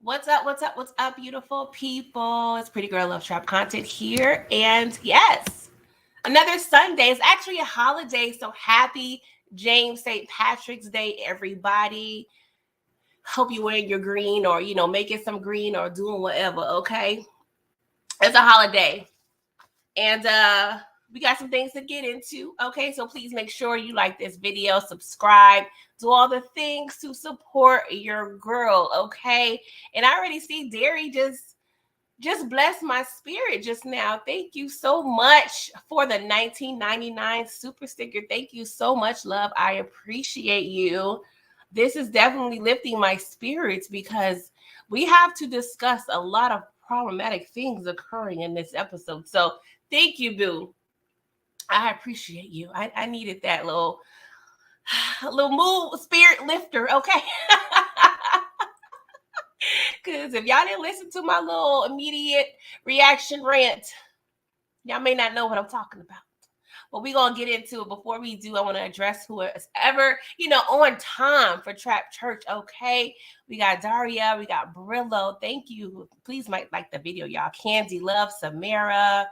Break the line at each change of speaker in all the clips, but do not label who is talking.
What's up? What's up? What's up, beautiful people? It's Pretty Girl Love Trap content here. And yes, another Sunday. It's actually a holiday. So happy James St. Patrick's Day, everybody. Hope you're wearing your green or, making some green or doing whatever, okay? It's a holiday. And we got some things to get into. Okay, so please make sure you like this video, subscribe, do all the things to support your girl. Okay, and I already see Derry just bless my spirit just now. Thank you so much for the 1999 super sticker. Thank you so much, love. I appreciate you. This is definitely lifting my spirits because we have to discuss a lot of problematic things occurring in this episode. So thank you, boo. I appreciate you. I needed that little mood spirit lifter, okay? Because if y'all didn't listen to my little immediate reaction rant, y'all may not know what I'm talking about. But we're going to get into it. Before we do, I want to address who is ever, on time for Trap Church, okay? We got Daria, we got Brillo. Thank you. Please might like the video, y'all. Candy Love, Samara.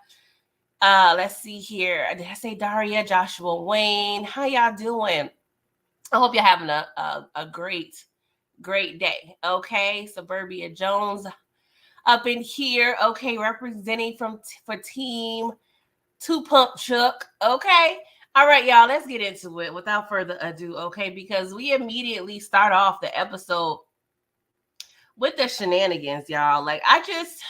Let's see here. Did I say Daria, Joshua Wayne? How y'all doing? I hope you're having a great day. Okay, Suburbia Jones up in here. Okay, representing for Team Two Pump Chuck. Okay, all right, y'all. Let's get into it without further ado. Okay, because we immediately start off the episode with the shenanigans, y'all. Like I just.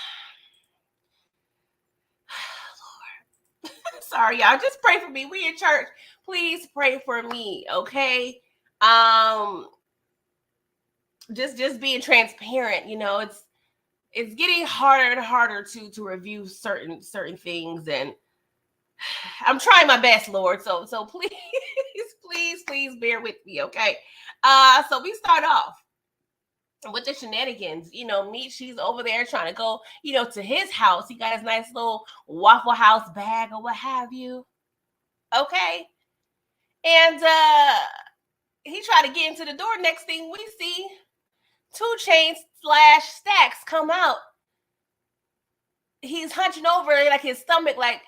Sorry, y'all. Just pray for me. We in church. Please pray for me, okay? Just being transparent. It's getting harder and harder to review certain things, and I'm trying my best, Lord. So please bear with me, okay? So we start off with the shenanigans. Meech, she's over there trying to go, to his house. He got his nice little Waffle House bag or what have you. Okay. And he tried to get into the door. Next thing we see, 2 Chainz / Stacks come out. He's hunching over like his stomach, like,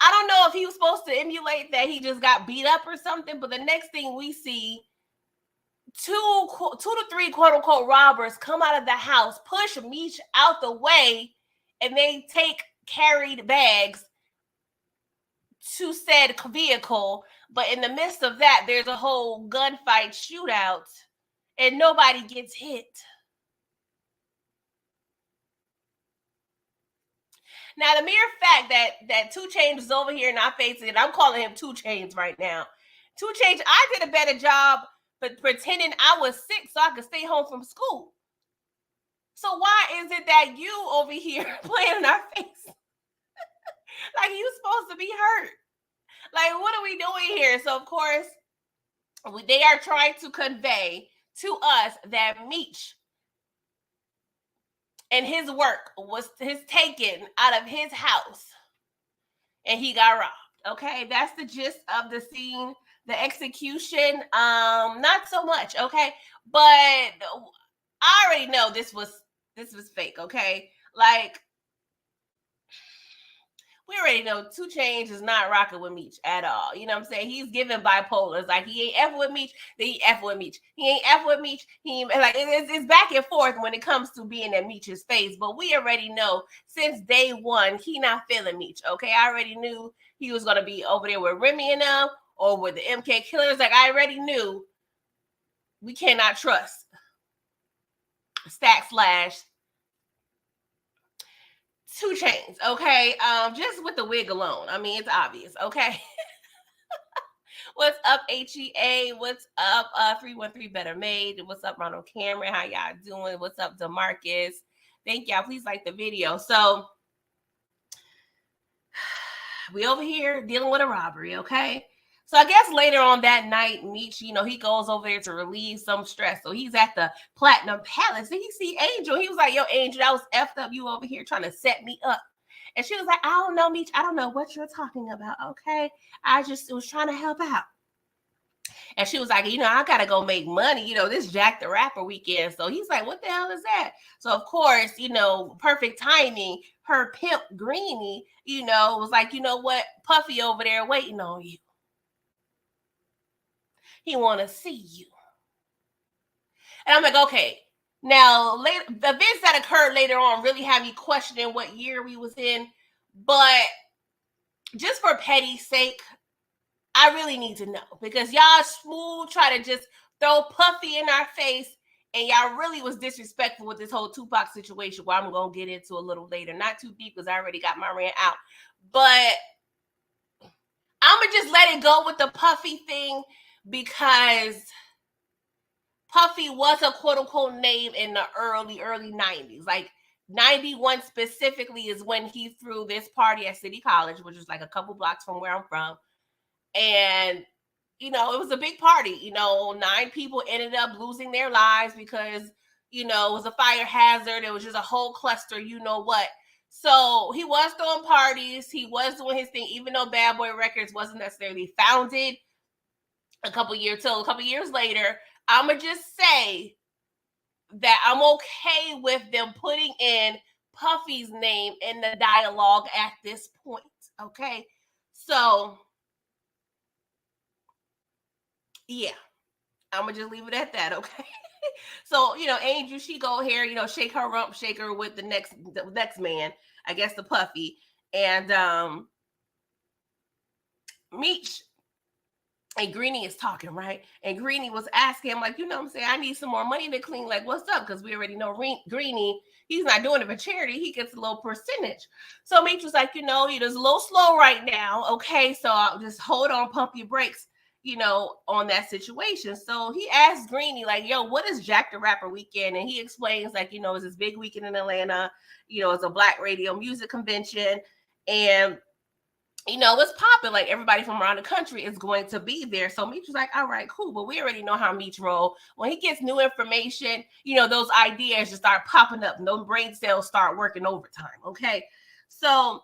I don't know if he was supposed to emulate that he just got beat up or something, but the next thing we see, two to three quote unquote robbers come out of the house, push Meech out the way, and they take carried bags to said vehicle. But in the midst of that, there's a whole gunfight shootout, and nobody gets hit. Now, the mere fact that 2 Chainz is over here not facing it, I'm calling him 2 Chainz right now. 2 Chainz, I did a better job but pretending I was sick so I could stay home from school. So why is it that you over here playing in our face? Like you supposed to be hurt. Like, what are we doing here? So, of course, they are trying to convey to us that Meech and his work was taken out of his house and he got robbed. Okay, that's the gist of the scene. The execution, not so much. Okay, but I already know this was fake. Okay, like we already know 2 Chainz is not rocking with Meech at all. You know what I'm saying? He's giving bipolar. It's like he ain't F with Meech, then he F with Meech. He ain't F with Meech. He ain't, like it's back and forth when it comes to being in Meech's face. But we already know since day one he not feeling Meech. Okay, I already knew he was gonna be over there with Remy and them or with the MK Killers. Like I already knew we cannot trust Stack / 2 Chainz, okay? Just with the wig alone. I mean, it's obvious, okay? What's up, HEA? What's up, 313 Better Made? What's up, Ronald Cameron? How y'all doing? What's up, DeMarcus? Thank y'all. Please like the video. So, we over here dealing with a robbery, okay? So I guess later on that night, Meech, he goes over there to relieve some stress. So he's at the Platinum Palace. And he see Angel. He was like, yo, Angel, that was effed up. You over here trying to set me up. And she was like, I don't know, Meech. I don't know what you're talking about, okay? I just was trying to help out. And she was like, I gotta go make money, this Jack the Rapper weekend. So he's like, what the hell is that? So of course, perfect timing, her pimp Greenie, was like, you know what, Puffy over there waiting on you. He wanna see you. And I'm like, okay. Now, later, the events that occurred later on really had me questioning what year we was in. But just for petty sake, I really need to know, because y'all smooth try to just throw Puffy in our face, and y'all really was disrespectful with this whole Tupac situation, where I'm going to get into a little later. Not too deep, because I already got my rant out. But I'm going to just let it go with the Puffy thing, because Puffy was a quote-unquote name in the early 90s. Like 91 specifically is when he threw this party at City College, which is like a couple blocks from where I'm from. And, it was a big party. 9 people ended up losing their lives because, it was a fire hazard. It was just a whole cluster, what. So he was throwing parties. He was doing his thing, even though Bad Boy Records wasn't necessarily founded a couple years later. I'm going to just say that I'm okay with them putting in Puffy's name in the dialogue at this point, okay? So, yeah, I'm going to just leave it at that, okay? So, Angel, she go here, shake her rump, shake her with the next man, I guess the Puffy. And Meech and Greenie is talking, right? And Greenie was asking him, like, I'm saying, I need some more money to clean. Like, what's up? Because we already know Greenie, he's not doing it for charity. He gets a little percentage. So Meech was like, you're just a little slow right now. Okay, so I'll just hold on, pump your brakes, on that situation. So he asked Greenie, like, yo, what is Jack the Rapper weekend? And he explains, like, it's this big weekend in Atlanta. It's a Black radio music convention. And it's popping. Like, everybody from around the country is going to be there. So Meech was like, all right, cool. But we already know how Meech roll. When he gets new information, those ideas just start popping up. No brain cells start working overtime. Okay. So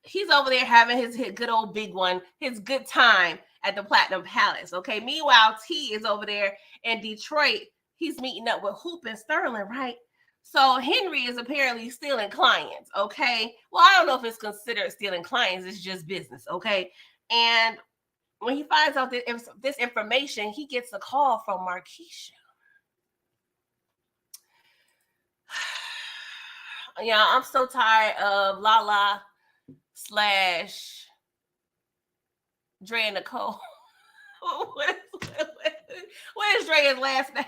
he's over there having his good old big one, his good time at the Platinum Palace. Okay. Meanwhile, T is over there in Detroit. He's meeting up with Hoop and Sterling, right? So Henry is apparently stealing clients, okay? Well, I don't know if it's considered stealing clients. It's just business, okay? And when he finds out this information, he gets a call from Markeisha. Yeah, I'm so tired of Lala / Dre and Nicole. What is Dre's last name?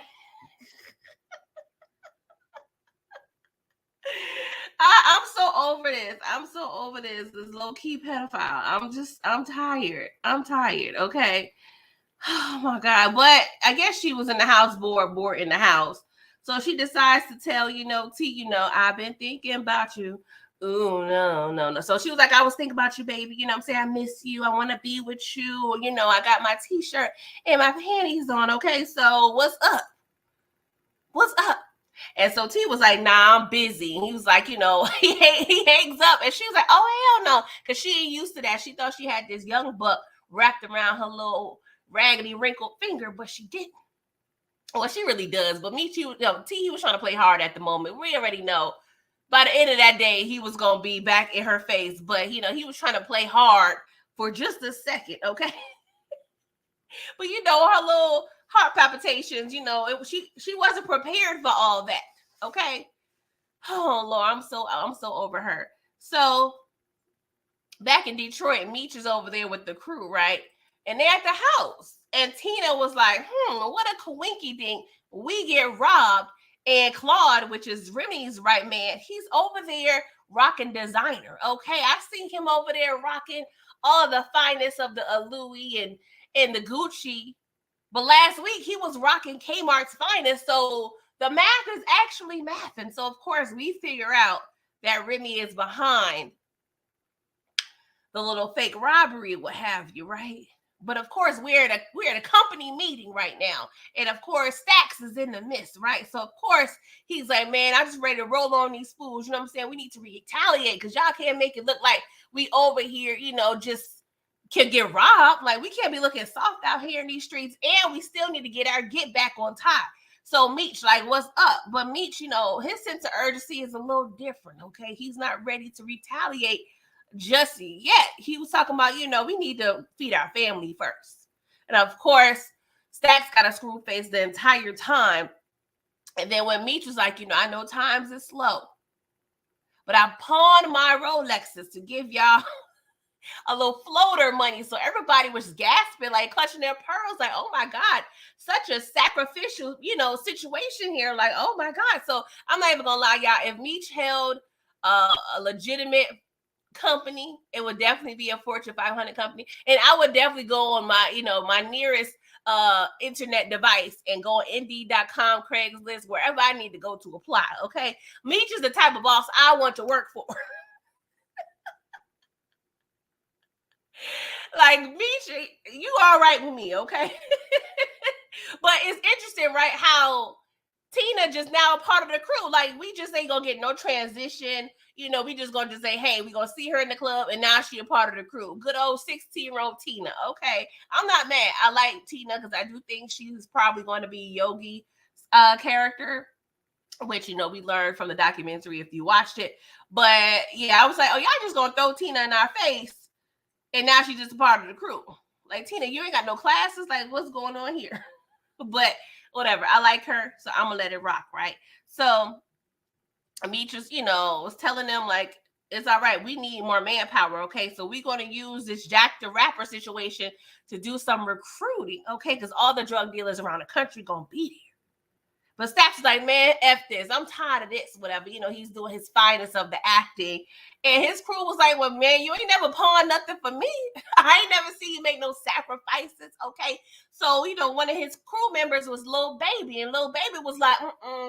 I'm so over this. This low-key pedophile. I'm tired. Okay. Oh my God. But I guess she was in the house bored in the house. So she decides to tell, T, I've been thinking about you. Ooh, no. So she was like, I was thinking about you, baby. I'm saying, I miss you. I want to be with you. I got my t-shirt and my panties on. Okay. So what's up? And so T was like, nah, I'm busy. And he was like, he hangs up. And she was like, oh, hell no. Because she ain't used to that. She thought she had this young buck wrapped around her little raggedy wrinkled finger, but she didn't. Well, she really does. But T, he was trying to play hard at the moment. We already know. By the end of that day, he was going to be back in her face. But, he was trying to play hard for just a second, okay? But, her little heart palpitations, she wasn't prepared for all that. Okay. Oh Lord, I'm so over her. So back in Detroit, Meech is over there with the crew, right? And they're at the house. And Tina was like, what a coinky dink. We get robbed. And Claude, which is Remy's right man, he's over there rocking designer. Okay. I've seen him over there rocking all the finest of the Louis and the Gucci. But last week he was rocking Kmart's finest. So the math is actually math. And so, of course, we figure out that Remy is behind the little fake robbery, what have you, right? But, of course, we're at a company meeting right now. And, of course, Stacks is in the midst, right? So, of course, he's like, man, I'm just ready to roll on these fools. You know what I'm saying? We need to retaliate because y'all can't make it look like we over here, just can get robbed. Like, we can't be looking soft out here in these streets, and we still need to get our get back on top. So Meech, like, what's up? But Meech, you know, his sense of urgency is a little different, okay? He's not ready to retaliate just yet. He was talking about, you know, we need to feed our family first. And of course, Stacks got a screw face the entire time. And then when Meech was like, you know, I know times is slow, but I pawned my Rolexes to give y'all a little floater money. So everybody was gasping, like clutching their pearls, like, oh my God, such a sacrificial, you know, situation here. Like, oh my God. So I'm not even gonna lie, y'all. If Meech held a legitimate company, it would definitely be a Fortune 500 company. And I would definitely go on my, you know, my nearest internet device and go on Indeed.com, Craigslist, wherever I need to go to apply. Okay. Meech is the type of boss I want to work for. Like, Meech, you all right with me, okay? But it's interesting, right, how Tina just now a part of the crew. Like, we just ain't gonna get no transition. You know, we just gonna just say, hey, we gonna see her in the club, and now she a part of the crew. Good old 16-year-old Tina. Okay, I'm not mad. I like Tina because I do think she's probably going to be Yogi's character, which, you know, we learned from the documentary if you watched it. But yeah, I was like, oh, y'all just gonna throw Tina in our face, and now she's just a part of the crew. Like, Tina, you ain't got no classes. Like, what's going on here? But whatever. I like her, so I'm gonna let it rock, right? So Meech just, you know, was telling them, like, it's all right. We need more manpower, okay? So we're going to use this Jack the Rapper situation to do some recruiting, okay? Because all the drug dealers around the country going to be there. But Stacks is like, man, F this. I'm tired of this, whatever. You know, he's doing his finest of the acting. And his crew was like, well, man, you ain't never pawned nothing for me. I ain't never seen you make no sacrifices, okay? So, you know, one of his crew members was Lil Baby. And Lil Baby was like,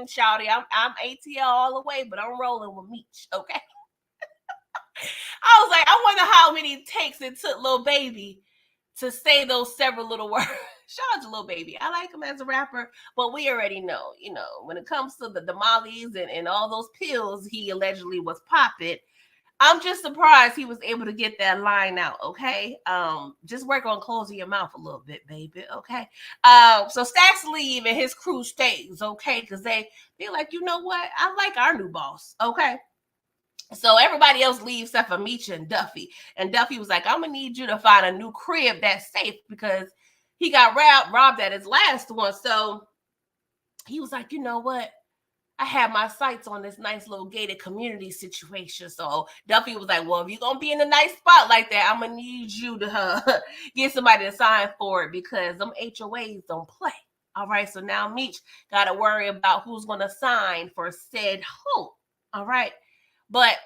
shawty, I'm ATL all the way, but I'm rolling with Meech, okay? I was like, I wonder how many takes it took Lil Baby to say those several little words. Shout out to Lil Baby. I like him as a rapper, but we already know, you know, when it comes to the mollies and all those pills he allegedly was popping, I'm just surprised he was able to get that line out, okay? Just work on closing your mouth a little bit, baby, okay? So Stacks leave and his crew stays, okay? Because they're like, you know what? I like our new boss, okay? So everybody else leaves except for Meech and Duffy. And Duffy was like, I'm going to need you to find a new crib that's safe because he got robbed at his last one. So he was like, you know what? I have my sights on this nice little gated community situation. So Duffy was like, well, if you're going to be in a nice spot like that, I'm going to need you to get somebody to sign for it because them HOAs don't play. All right. So now Meech got to worry about who's going to sign for said home. All right. But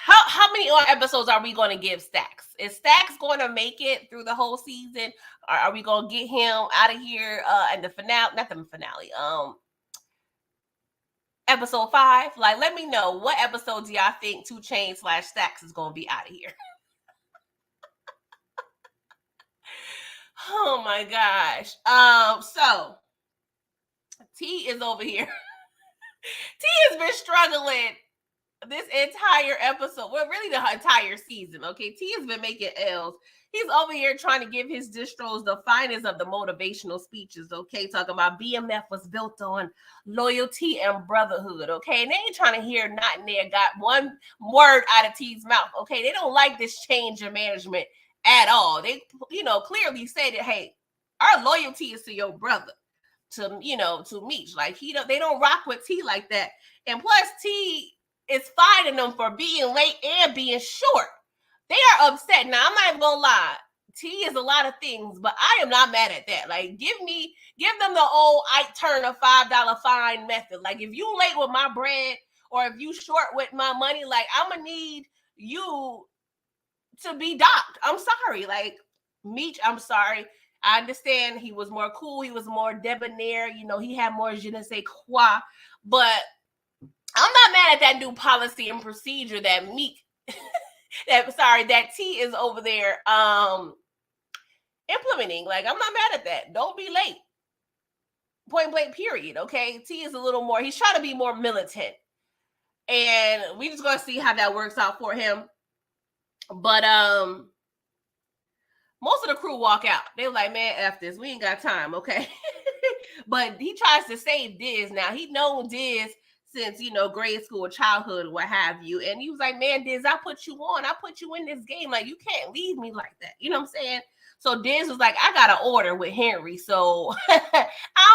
how many episodes are we going to give Stacks? Is Stacks going to make it through the whole season? Or are we going to get him out of here in the finale? Not the finale. Episode 5. Like, let me know what episode do y'all think 2 Chainz / Stacks is going to be out of here? Oh my gosh. So T is over here. T has been struggling this entire episode, well, really the entire season, okay? T has been making L's. He's over here trying to give his distros the finest of the motivational speeches, okay? Talking about BMF was built on loyalty and brotherhood, okay? And they ain't trying to hear nothing there. Got one word out of T's mouth, okay? They don't like this change in management at all. They, you know, clearly say that, hey, our loyalty is to your brother, to, you know, to Meech. Like, they don't rock with T like that. And plus, T is fighting them for being late and being short. They are upset. Now, I'm not even gonna lie. T is a lot of things, but I am not mad at that. Like, give them the old Ike Turner $5 fine method. Like, if you late with my bread or if you short with my money, like, I'm gonna need you to be docked. I'm sorry. Like, Meech, I'm sorry. I understand he was more cool. He was more debonair. You know, he had more je ne sais quoi. But I'm not mad at that new policy and procedure that that T is over there implementing. Like, I'm not mad at that. Don't be late. Point blank, period. Okay. T is a little more, he's trying to be more militant. And we just gonna see how that works out for him. But most of the crew walk out. They were like, man, F this. We ain't got time, okay? But he tries to save Diz. Now, he known Diz since, grade school, childhood, what have you. And he was like, man, Diz, I put you on. I put you in this game. Like, you can't leave me like that. You know what I'm saying? So Diz was like, I got an order with Henry. So I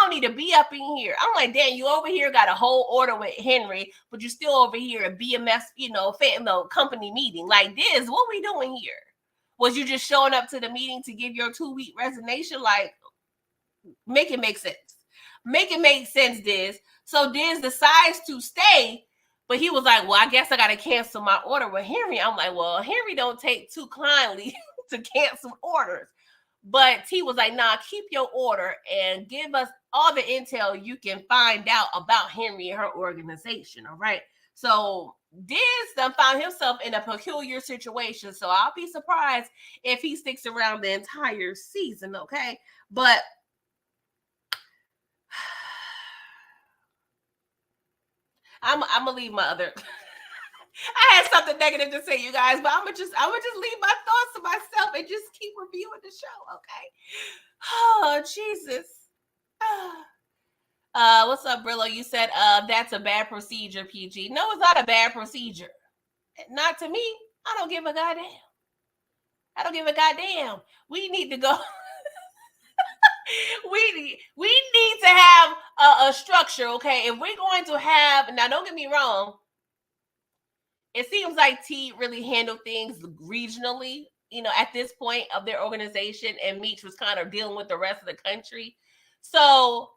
don't need to be up in here. I'm like, damn, you over here got a whole order with Henry, but you still over here at BMS, company meeting. Like, Diz, what we doing here? Was you just showing up to the meeting to give your 2-week resignation? Like, make it make sense. Make it make sense, Diz. So Diz decides to stay, but he was like, well, I guess I got to cancel my order with Henry. I'm like, well, Henry don't take too kindly to cancel orders. But T was like, nah, keep your order and give us all the intel you can find out about Henry and her organization, all right? So Diz done found himself in a peculiar situation, so I'll be surprised if he sticks around the entire season, okay? But I'm gonna leave my other. I had something negative to say, you guys, but I'm gonna just leave my thoughts to myself and just keep reviewing the show, okay? Oh, Jesus. What's up, Brillo? You said that's a bad procedure, PG. No, it's not a bad procedure. Not to me. I don't give a goddamn. I don't give a goddamn. We need to go. we need to have a structure, okay? If we're going to have, now don't get me wrong, it seems like T really handled things regionally, at this point of their organization, and Meech was kind of dealing with the rest of the country. So,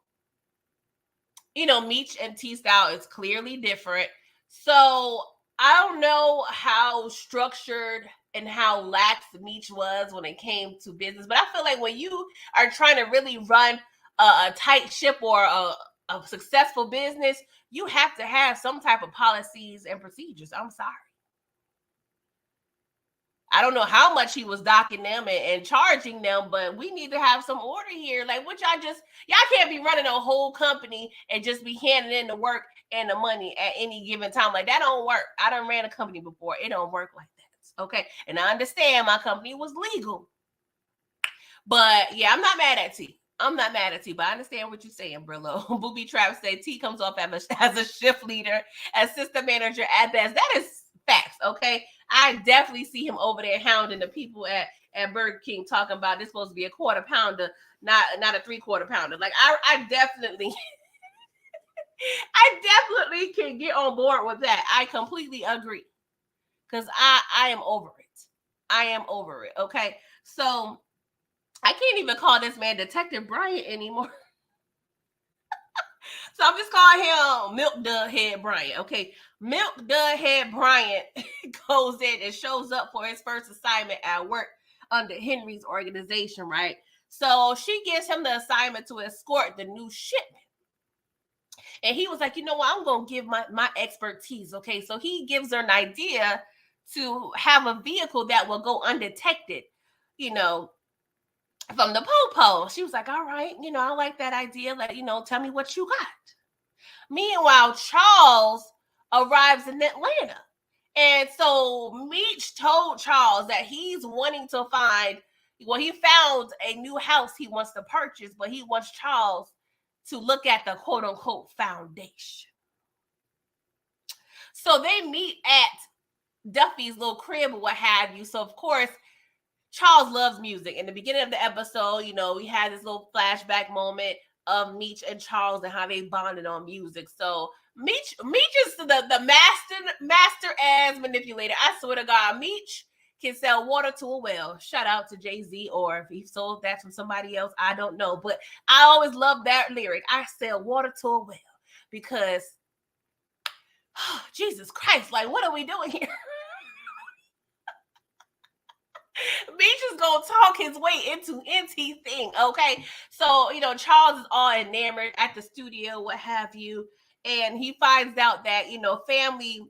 Meech and T style is clearly different. So I don't know how structured and how lax Meech was when it came to business, but I feel like when you are trying to really run a tight ship or a successful business, you have to have some type of policies and procedures. I'm sorry. I don't know how much he was docking them and charging them, but we need to have some order here. Like, y'all can't be running a whole company and just be handing in the work and the money at any given time. Like, that don't work. I done ran a company before. It don't work like that. Okay. And I understand my company was legal. But yeah, I'm not mad at T. But I understand what you're saying, Brillo. Booby Trap said T comes off as a shift leader, assistant manager at best. That is facts, okay? I definitely see him over there hounding the people at Burger King talking about this supposed to be a quarter pounder, not a 3/4 pounder. Like, I definitely can get on board with that. I completely agree. Because I am over it. Okay. So I can't even call this man Detective Bryant anymore. So I'm just calling him Milk Dud Head Bryant. Okay. Milk Dud Head Bryant goes in and shows up for his first assignment at work under Henry's organization, right? So she gives him the assignment to escort the new shipment. And he was like, you know what? I'm going to give my expertise. Okay. So he gives her an idea to have a vehicle that will go undetected, from the po-po. She was like, all right, I like that idea. Like, tell me what you got. Meanwhile, Charles arrives in Atlanta. And so Meech told Charles that he's wanting to he found a new house he wants to purchase, but he wants Charles to look at the quote unquote foundation. So they meet at Duffy's little crib or what have you. So of course, Charles loves music. In the beginning of the episode, we had this little flashback moment of Meech and Charles and how they bonded on music. So Meech is the master as manipulator. I swear to God, Meech can sell water to a well. Shout out to Jay-Z, or if he sold that from somebody else, I don't know. But I always love that lyric. I sell water to a well because, oh, Jesus Christ, like, what are we doing here? Meech is gonna talk his way into anything, okay? So, Charles is all enamored at the studio, what have you, and he finds out that, family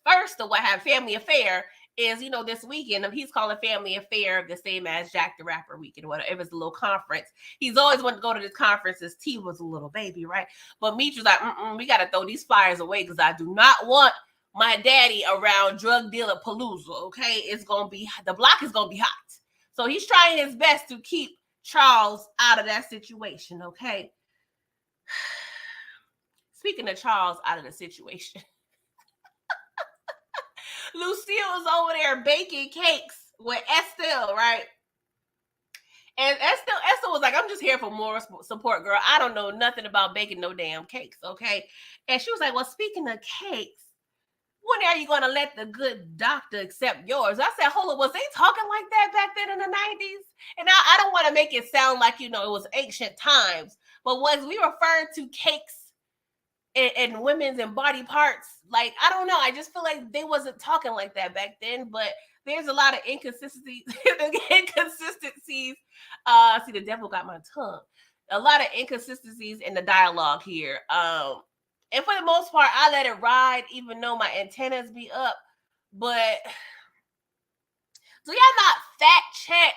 first, or family affair is, this weekend. He's calling family affair the same as Jack the Rapper weekend, whatever. It was a little conference. He's always wanted to go to this conference since T was a little baby, right? But Meech was like, we got to throw these flyers away because I do not want my daddy around drug dealer palooza. Okay, the block is gonna be hot. So he's trying his best to keep Charles out of that situation. Okay. Speaking of Charles out of the situation, Lucille is over there baking cakes with Estelle, right? And Estelle was like, I'm just here for more support, girl. I don't know nothing about baking no damn cakes, okay? And she was like, well, speaking of cakes, when are you going to let the good doctor accept yours? I said, hold on, was they talking like that back then in the 90s? And I don't want to make it sound like, it was ancient times, but was we referring to cakes and women's and body parts? Like, I don't know. I just feel like they wasn't talking like that back then, but there's a lot of inconsistencies. See, the devil got my tongue. A lot of inconsistencies in the dialogue here. And for the most part, I let it ride, even though my antennas be up. But do y'all not fact check?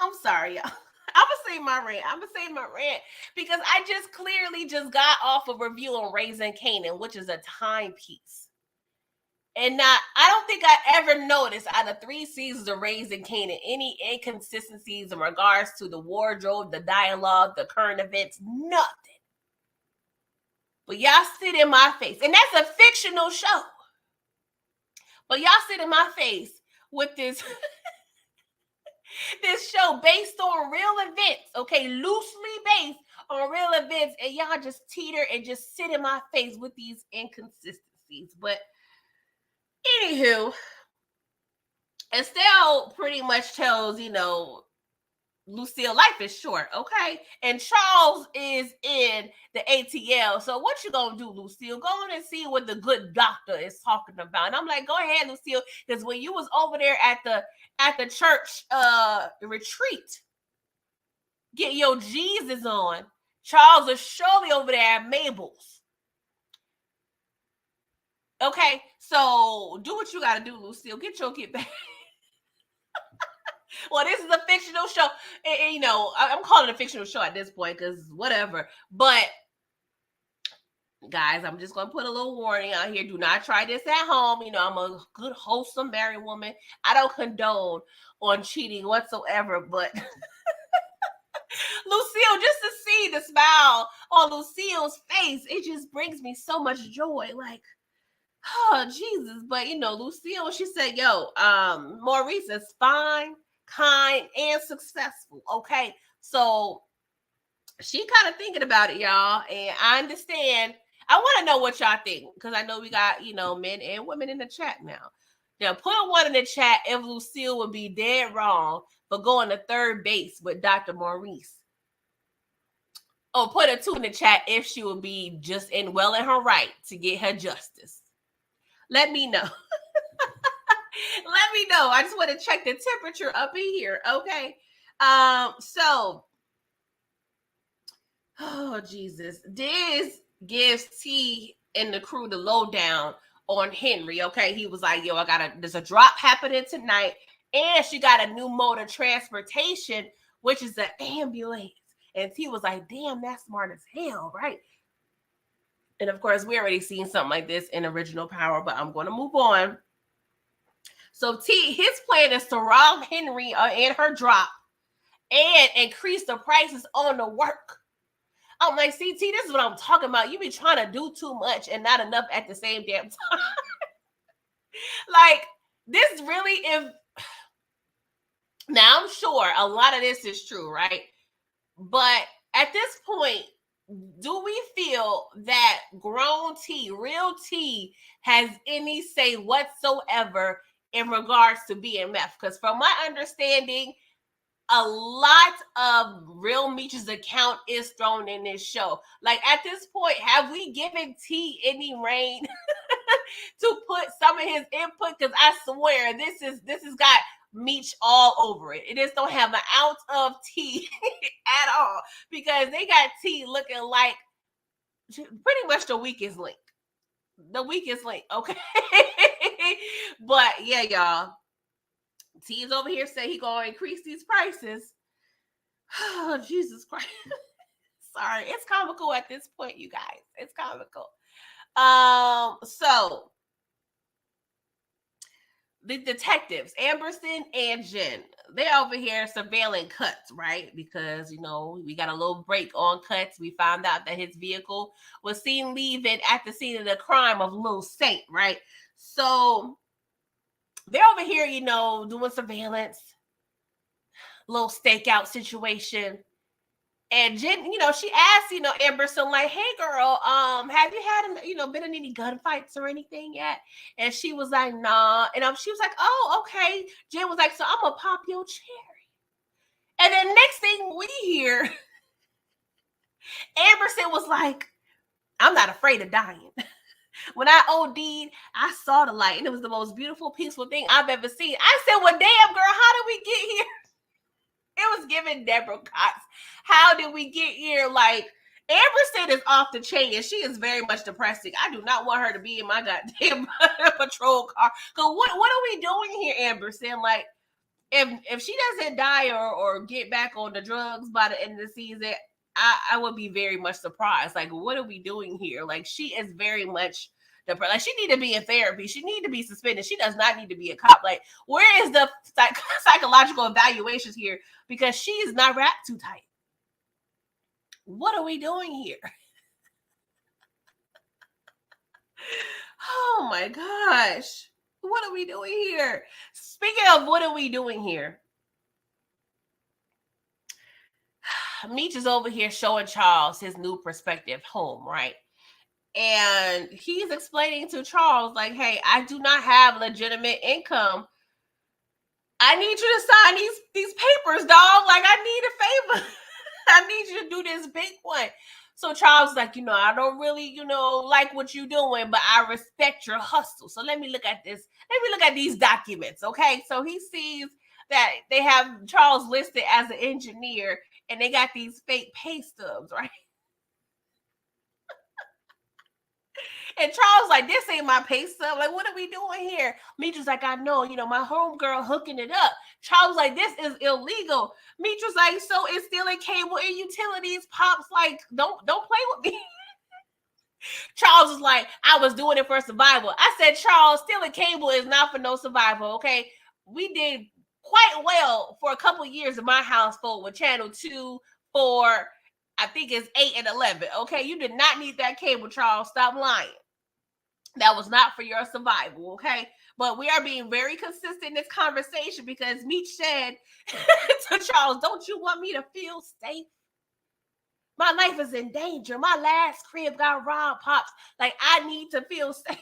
I'm sorry, y'all. I'm gonna say my rant because I just clearly just got off a review on Raising Kanan, which is a timepiece. And I don't think I ever noticed out of 3 seasons of Raising Kanan any inconsistencies in regards to the wardrobe, the dialogue, the current events, nothing. But y'all sit in my face, and that's a fictional show. But y'all sit in my face with this this show based on real events, okay, loosely based on real events, and y'all just teeter and just sit in my face with these inconsistencies. But anywho, Estelle pretty much tells, Lucille, life is short, okay? And Charles is in the ATL. So what you gonna do, Lucille? Go on and see what the good doctor is talking about. And I'm like, go ahead, Lucille, because when you was over there at the church retreat, get your Jesus on, Charles is surely over there at Mabel's. Okay, so do what you gotta do, Lucille. Get back. Well, this is a fictional show. And, I'm calling it a fictional show at this point because whatever. But, guys, I'm just going to put a little warning out here. Do not try this at home. I'm a good, wholesome married woman. I don't condone on cheating whatsoever. But Lucille, just to see the smile on Lucille's face, it just brings me so much joy. Like, oh, Jesus. But, Lucille, she said, Maurice is fine, kind, and successful. Okay, so she kind of thinking about it, y'all, and I understand. I want to know what y'all think because I know we got men and women in the chat now. Now put a 1 in the chat if Lucille would be dead wrong for going to third base with Dr. Maurice. Oh, put a 2 in the chat if she would be just in her right to get her justice. Let me know. Let me know. I just want to check the temperature up in here. Okay. So, oh, Jesus. Diz gives T and the crew the lowdown on Henry. Okay. He was like, there's a drop happening tonight. And she got a new mode of transportation, which is an ambulance. And T was like, damn, that's smart as hell, right? And of course, we already seen something like this in Original Power, but I'm going to move on. So his plan is to rob Henry and her drop and increase the prices on the work. I'm like, CT, this is what I'm talking about. You be trying to do too much and not enough at the same damn time. Like, this really is. Now, I'm sure a lot of this is true, right? But at this point, do we feel that grown T, real T, has any say whatsoever in regards to BMF? Because from my understanding, a lot of real Meech's account is thrown in this show. Like, at this point, have we given T any reign to put some of his input? Because I swear this has got Meech all over it. It just don't have an ounce of T at all, because they got T looking like pretty much the weakest link. The weakest link, okay? But yeah, y'all. T is over here saying he gonna increase these prices. Oh, Jesus Christ. Sorry, it's comical at this point, you guys. It's comical. So the detectives, Amberson and Jen, they're over here surveilling Cuts, right? Because, we got a little break on Cuts. We found out that his vehicle was seen leaving at the scene of the crime of Lil Saint, right? So they're over here, doing surveillance, little stakeout situation. And Jen, she asked, Amberson, like, hey girl, have you had, been in any gunfights or anything yet? And she was like, nah. And she was like, oh, okay. Jen was like, so I'm gonna pop your cherry. And then next thing we hear, Amberson was like, I'm not afraid of dying. When I OD'd, I saw the light, and it was the most beautiful, peaceful thing I've ever seen. I said, well, damn, girl, how did we get here? It was giving Deborah Cox. How did we get here? Like, Amberson is off the chain, and she is very much depressing. I do not want her to be in my goddamn patrol car. Because what are we doing here, Amberson? Like, if she doesn't die or get back on the drugs by the end of the season, I would be very much surprised. Like, what are we doing here? Like, she is very much depressed. Like, she need to be in therapy. She need to be suspended. She does not need to be a cop. Like, where is the psychological evaluations here? Because she is not wrapped too tight. What are we doing here? Oh my gosh. What are we doing here? Speaking of what are we doing here? Meech is over here showing Charles his new prospective home, right? And he's explaining to Charles, like, hey, I do not have legitimate income. I need you to sign these papers, dog. Like, I need a favor. I need you to do this big one. So Charles is like, I don't really, like what you're doing, but I respect your hustle. So let me look at this. Let me look at these documents, okay? So he sees that they have Charles listed as an engineer, and they got these fake pay stubs, right? And Charles like, this ain't my pay stub. Like, what are we doing here? Meech was like, I know, my homegirl hooking it up. Charles like, this is illegal. Meech was like, so it's stealing cable and utilities. Pops like, don't play with me. Charles was like, I was doing it for survival. I said, Charles, stealing cable is not for no survival, okay? We did quite well for a couple years in my household with channel 2, 4, I think it's 8 and 11, okay? You did not need that cable, Charles. Stop lying. That was not for your survival, okay? But we are being very consistent in this conversation because Meech said to Charles, don't you want me to feel safe? My life is in danger. My last crib got robbed, Pops. Like, I need to feel safe.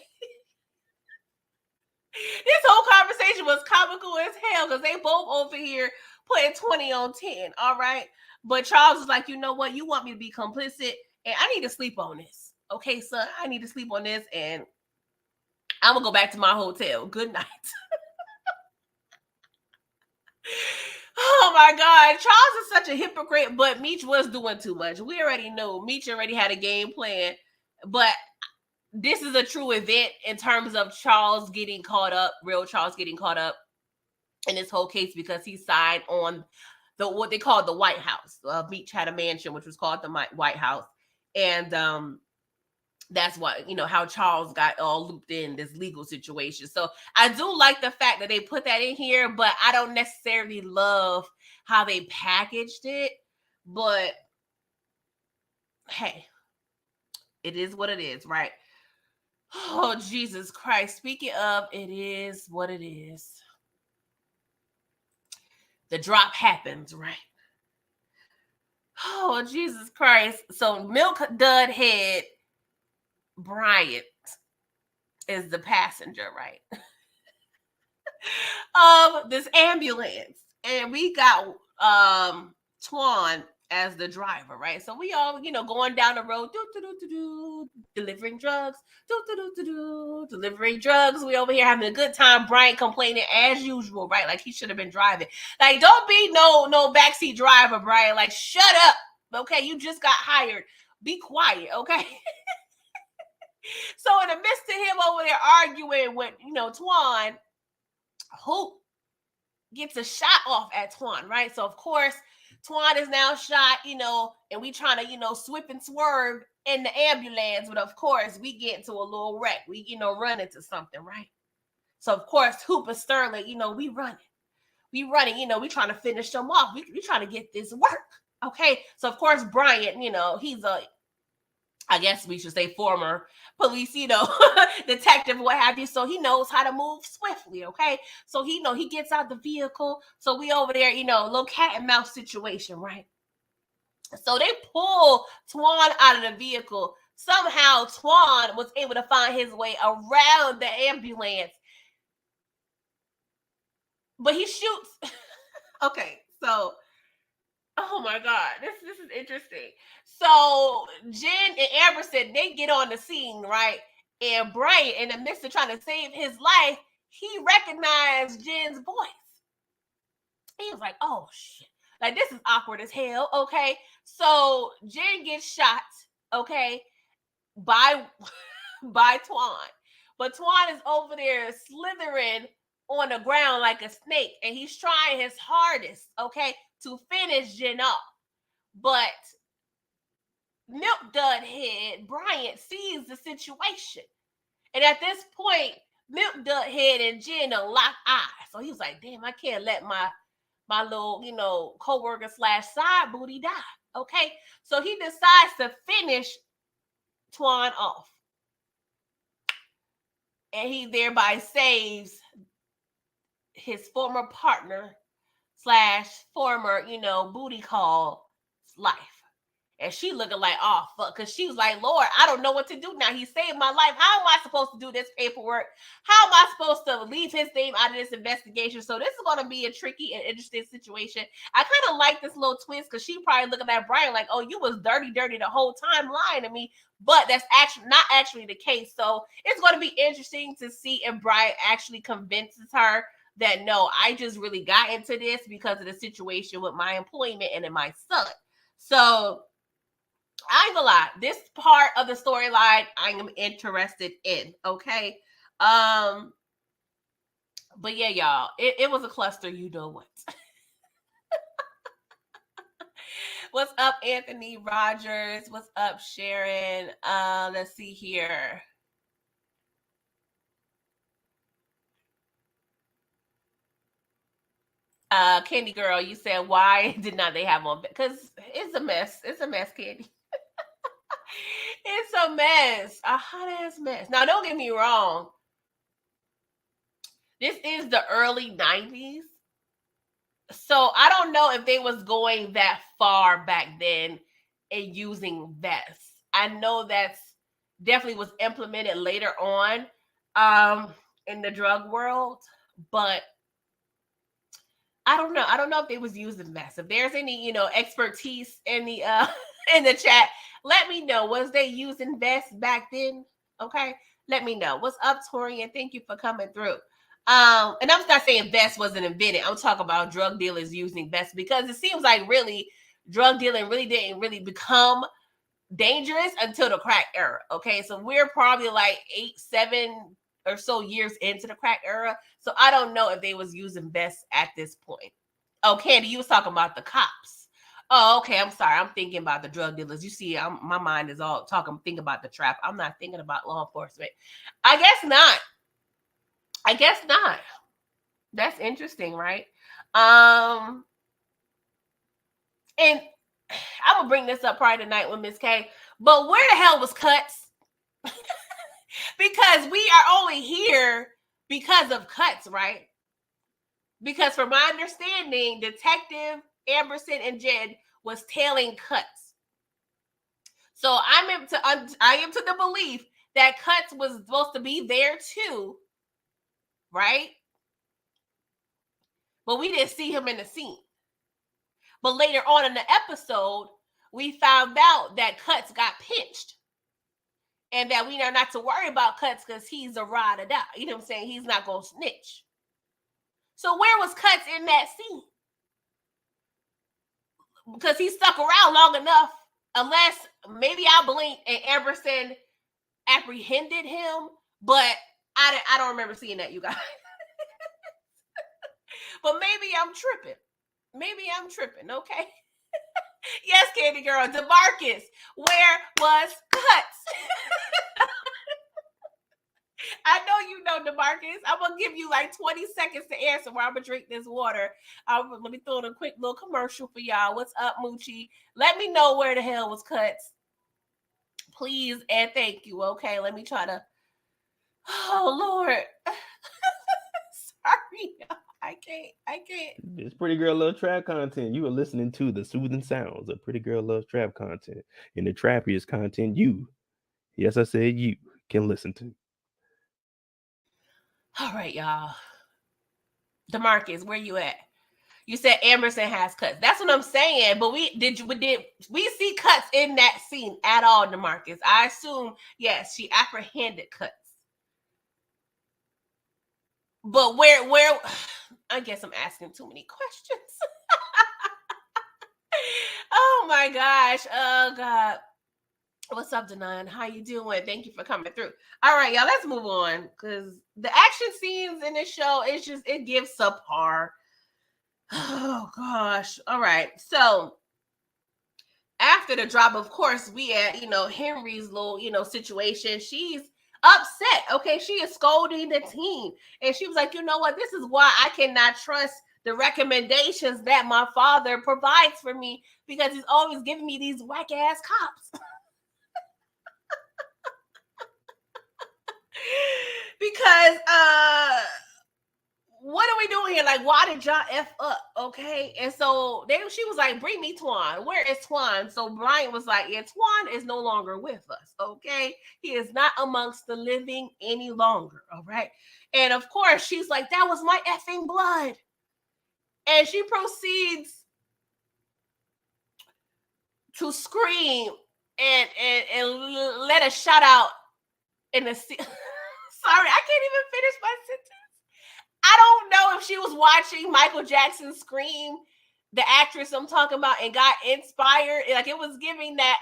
This whole conversation was comical as hell because they both over here putting 20 on 10, all right? But Charles is like, you know what? You want me to be complicit, and I need to sleep on this. Okay, son, I need to sleep on this, and I'm going to go back to my hotel. Good night. Oh, my God. Charles is such a hypocrite, but Meech was doing too much. We already know. Meech already had a game plan, but this is a true event in terms of Charles getting caught up, real Charles getting caught up in this whole case because he signed on what they called the White House. Meech had a mansion, which was called the White House. And that's why, how Charles got all looped in this legal situation. So I do like the fact that they put that in here, but I don't necessarily love how they packaged it. But hey, it is what it is, right? Oh, Jesus Christ. Speaking of, it is what it is. The drop happens, right? Oh, Jesus Christ. So Milk Dud Head Bryant is the passenger, right? Of this ambulance. And we got Twan as the driver, right? So we all, going down the road, delivering drugs, delivering drugs. We over here having a good time. Bryant complaining as usual, right? Like he should have been driving. Like, don't be no backseat driver, Bryant. Like, shut up. Okay, you just got hired. Be quiet, okay? So in the midst of him over there arguing with, Twan, Hope gets a shot off at Twan, right? So of course, Twan is now shot, and we trying to, swip and swerve in the ambulance. But of course, we get into a little wreck. We, run into something, right? So of course, Hooper Sterling, we running. We trying to finish them off. We trying to get this work. Okay. So of course, Bryant, he's I guess we should say former police, detective, what have you. So he knows how to move swiftly, okay? So he gets out the vehicle. So we over there, little cat and mouse situation, right? So they pull Twan out of the vehicle. Somehow Twan was able to find his way around the ambulance. But he shoots. Okay, so oh my God, this is interesting. So Jen and Amberson, they get on the scene, right? And Brian, in the midst of trying to save his life, he recognized Jen's voice. He was like, oh shit. Like, this is awkward as hell, okay? So Jen gets shot, okay, by Twan. But Twan is over there slithering on the ground like a snake, and he's trying his hardest, okay, to finish Jen off. But Milk Dud Head Bryant sees the situation. And at this point, Milk Dud Head and Jen are locked eyes. So he was like, damn, I can't let my little, co-worker / side booty die. Okay. So he decides to finish Twan off. And he thereby saves his former partner / former, booty call life. And she looking like, oh, fuck. Because she was like, Lord, I don't know what to do now. He saved my life. How am I supposed to do this paperwork? How am I supposed to leave his name out of this investigation? So this is going to be a tricky and interesting situation. I kind of like this little twist because she probably looking at Brian like, oh, you was dirty the whole time lying to me. But that's actually not actually the case. So it's going to be interesting to see if Brian actually convinces her that, no, I just really got into this because of the situation with my employment and my son. So I ain't gonna lie, this part of the storyline I am interested in, okay? But yeah, y'all, it was a cluster, you know what. What's up, Anthony Rogers? What's up, Sharon? Let's see here. Candy Girl, you said, why did not they have on? Because it's a mess. It's a mess, Candy. It's a mess. A hot ass mess. Now, don't get me wrong. This is the early 90s. So I don't know if they was going that far back then and using vests. I know that's definitely was implemented later on in the drug world, but I don't know. I don't know if they was using vests. If there's any, expertise in the in the chat, let me know. Was they using vests back then? Okay, let me know. What's up, Torian? Thank you for coming through. And I'm not saying vests wasn't invented. I'm talking about drug dealers using vests because it seems like really drug dealing really didn't really become dangerous until the crack era. Okay, so we're probably like 8-7 or so years into the crack era. So I don't know if they was using vests at this point. Oh, Candy, you was talking about the cops. Oh, okay. I'm sorry. I'm thinking about the drug dealers. You see, my mind is all thinking about the trap. I'm not thinking about law enforcement. I guess not. That's interesting, right? And I'm gonna bring this up probably tonight with Miss K. But where the hell was Cuts? Because we are only here because of Cuts, right? Because from my understanding, Detective Amberson and Jed was tailing Cuts. So I am to the belief that Cuts was supposed to be there too, right? But we didn't see him in the scene. But later on in the episode, we found out that Cuts got pinched. And that we are not to worry about Cuts because he's a ride or die. You know what I'm saying? He's not going to snitch. So where was Cuts in that scene? Because he stuck around long enough, unless maybe I blinked and Amberson apprehended him, but I don't remember seeing that, you guys. But maybe I'm tripping. Maybe I'm tripping, okay? Yes, Candy Girl. DeMarcus, where was Cuts? I know you know, DeMarcus. I'm going to give you like 20 seconds to answer while I'm going to drink this water. Let me throw in a quick little commercial for y'all. What's up, Moochie? Let me know where the hell was Cuts. Please and thank you, okay? Let me try to... Oh, Lord. Sorry. I can't.
It's Pretty Girl Love Trap content. You are listening to the soothing sounds of Pretty Girl Love Trap content. And the trappiest content you, yes, I said you, can listen to.
All right, y'all. DeMarcus, where you at? You said Emerson has Cuts. That's what I'm saying. But did we see Cuts in that scene at all, DeMarcus? I assume, yes, she apprehended Cuts. But where I guess I'm asking too many questions. Oh my gosh. Oh God. What's up, Denon? How you doing? Thank you for coming through. All right, y'all, let's move on because the action scenes in this show, it gives subpar. Oh gosh. All right. So after the drop, of course, we at, Henry's little, situation. She's upset. Okay. She is scolding the team. And she was like, you know what? This is why I cannot trust the recommendations that my father provides for me because he's always giving me these whack ass cops. Because what are we doing here? Like, why did y'all F up? Okay. And so she was like, bring me Twan. Where is Twan? So Brian was like, yeah, Twan is no longer with us. Okay. He is not amongst the living any longer. All right. And of course, she's like, that was my effing blood. And she proceeds to scream and let a shout out in the Sorry, I can't even finish my sentence. I don't know if she was watching Michael Jackson scream, the actress I'm talking about, and got inspired. Like, it was giving that,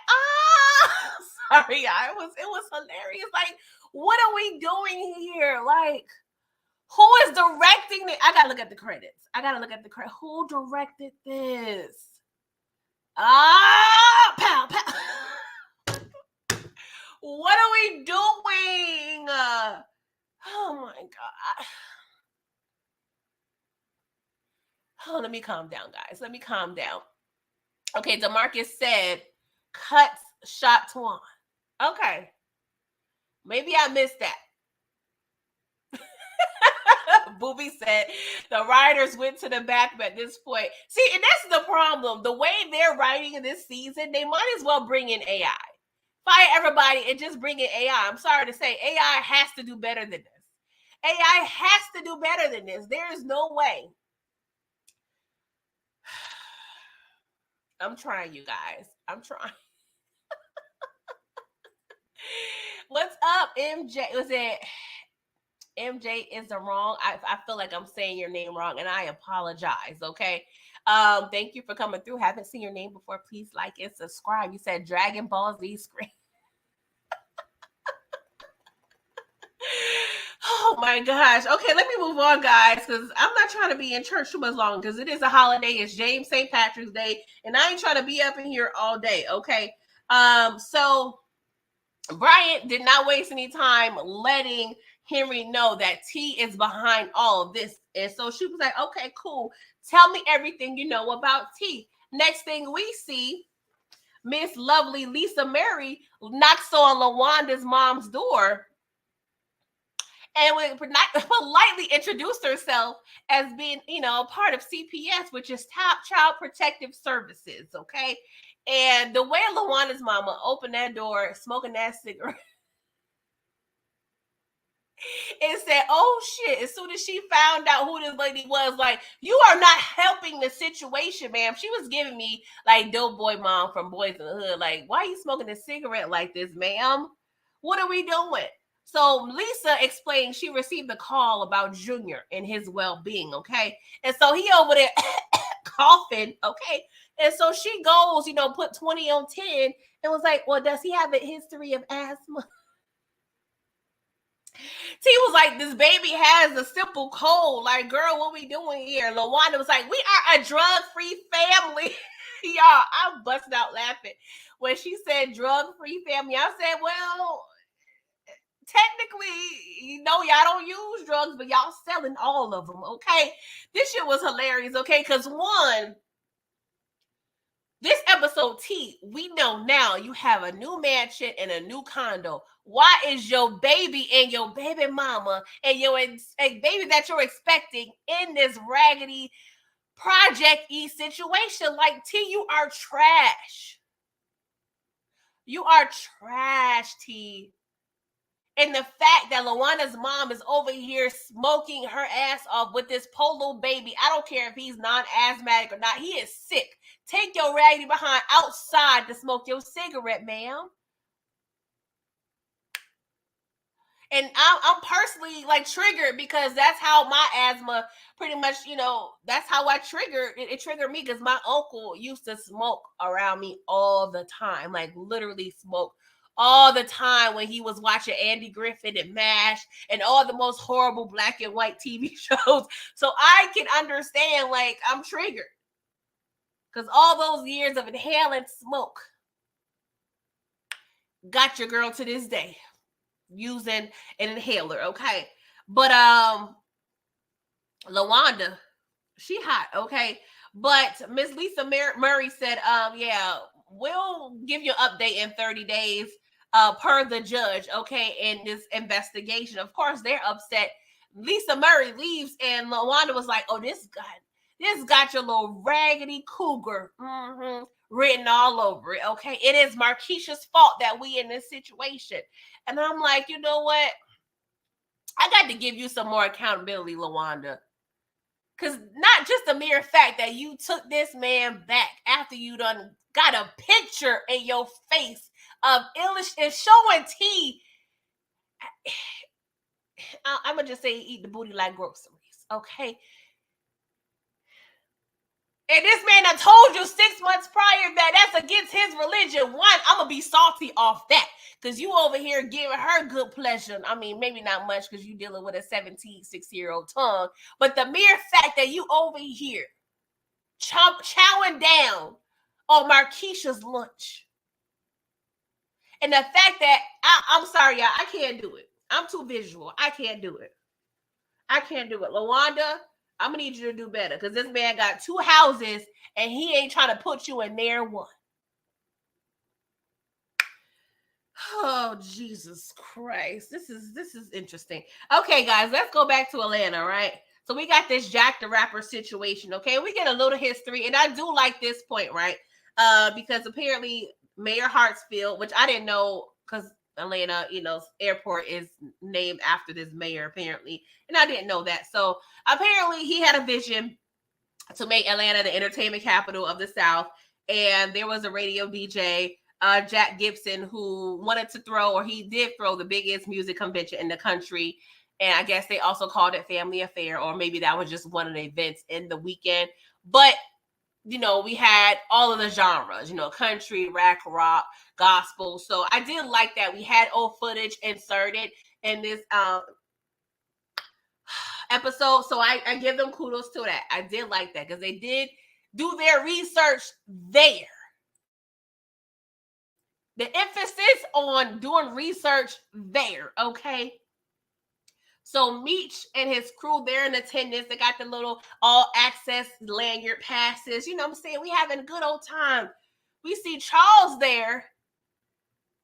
sorry, yeah, it was hilarious. Like, what are we doing here? Like, who is directing it? I gotta look at the credits. Who directed this? Pow, pow. What are we doing? Oh my God. Oh, let me calm down, guys. Let me calm down. Okay, DeMarcus said, Cuts shot Twan. Okay. Maybe I missed that. Booby said, the writers went to the bathroom at this point. See, and that's the problem. The way they're writing in this season, they might as well bring in AI. Fire everybody and just bring in AI. I'm sorry to say, AI has to do better than this. AI has to do better than this. There is no way. I'm trying, you guys. I'm trying. What's up, MJ? Was it MJ is the wrong? I feel like I'm saying your name wrong, and I apologize, okay? Thank you for coming through. Haven't seen your name before. Please like and subscribe. You said Dragon Ball Z screen. Oh my gosh. Okay, let me move on, guys, because I'm not trying to be in church too much long because it is a holiday. It's James St. Patrick's Day, and I ain't trying to be up in here all day, okay? So Bryant did not waste any time letting Henry know that T is behind all of this. And so she was like, okay, cool. Tell me everything you know about T. Next thing we see, Miss Lovely Lisa Mary knocks on LaWanda's mom's door and would politely introduced herself as being, part of CPS, which is Child Protective Services, okay? And the way LaWanda's mama opened that door, smoking that cigarette, and said, oh shit, as soon as she found out who this lady was, like, you are not helping the situation, ma'am. She was giving me, like, dope boy mom from Boys in the Hood. Like, why are you smoking a cigarette like this, ma'am? What are we doing? So Lisa explained she received a call about Junior and his well-being, okay? And so he over there coughing, okay? And so she goes, put 20 on 10 and was like, well, does he have a history of asthma? T was like, this baby has a simple cold. Like, girl, what we doing here? LaWanda was like, we are a drug-free family. Y'all, I'm busting out laughing when she said drug-free family. I said, well, technically, y'all don't use drugs, but y'all selling all of them, okay? This shit was hilarious, okay? Because one, this episode, T, we know now you have a new mansion and a new condo. Why is your baby and your baby mama and your baby that you're expecting in this raggedy project-y situation? Like, T, you are trash. You are trash, T. And the fact that LaWanda's mom is over here smoking her ass off with this polo baby, I don't care if he's non-asthmatic or not, he is sick. Take your raggedy behind outside to smoke your cigarette, ma'am. And I'm personally like triggered because that's how my asthma pretty much, that's how I triggered. It triggered me because my uncle used to smoke around me all the time, like literally smoke all the time when he was watching Andy Griffith and MASH and all the most horrible black and white TV shows. So I can understand, like, I'm triggered because all those years of inhaling smoke got your girl to this day using an inhaler, okay? But LaWanda, she hot, okay? But Miss Lisa Murray said, yeah, we'll give you an update in 30 days per the judge, okay, in this investigation. Of course, they're upset. Lisa Murray leaves, and LaWanda was like, oh, this got your little raggedy cougar written all over it, okay? It is Markeisha's fault that we in this situation. And I'm like, you know what? I got to give you some more accountability, LaWanda. Because not just the mere fact that you took this man back after you done got a picture in your face of Illich and showing T. I'm going to just say eat the booty like groceries, okay? And this man I told you 6 months prior that that's against his religion. One, I'm going to be salty off that because you over here giving her good pleasure. I mean, maybe not much because you dealing with a 16-year-old tongue. But the mere fact that you over here chowing down on Markeisha's lunch. And the fact that, I'm sorry, y'all, I can't do it. I'm too visual. I can't do it. LaWanda, I'm going to need you to do better because this man got 2 houses and he ain't trying to put you in there one. Oh, Jesus Christ. This is interesting. Okay, guys, let's go back to Atlanta, right? So we got this Jack the Rapper situation, okay? We get a little history, and I do like this point, right? Because apparently Mayor Hartsfield, which I didn't know because Atlanta, airport is named after this mayor, apparently. And I didn't know that. So apparently he had a vision to make Atlanta the entertainment capital of the South. And there was a radio DJ, Jack Gibson, who wanted to throw, or he did throw, the biggest music convention in the country. And I guess they also called it Family Affair, or maybe that was just one of the events in the weekend. But we had all of the genres, country, rock, gospel. So I did like that. We had old footage inserted in this episode. So I give them kudos to that. I did like that because they did do their research there. The emphasis on doing research there, okay? So Meech and his crew, they're in attendance. They got the little all access lanyard passes. You know what I'm saying? We having a good old time. We see Charles there,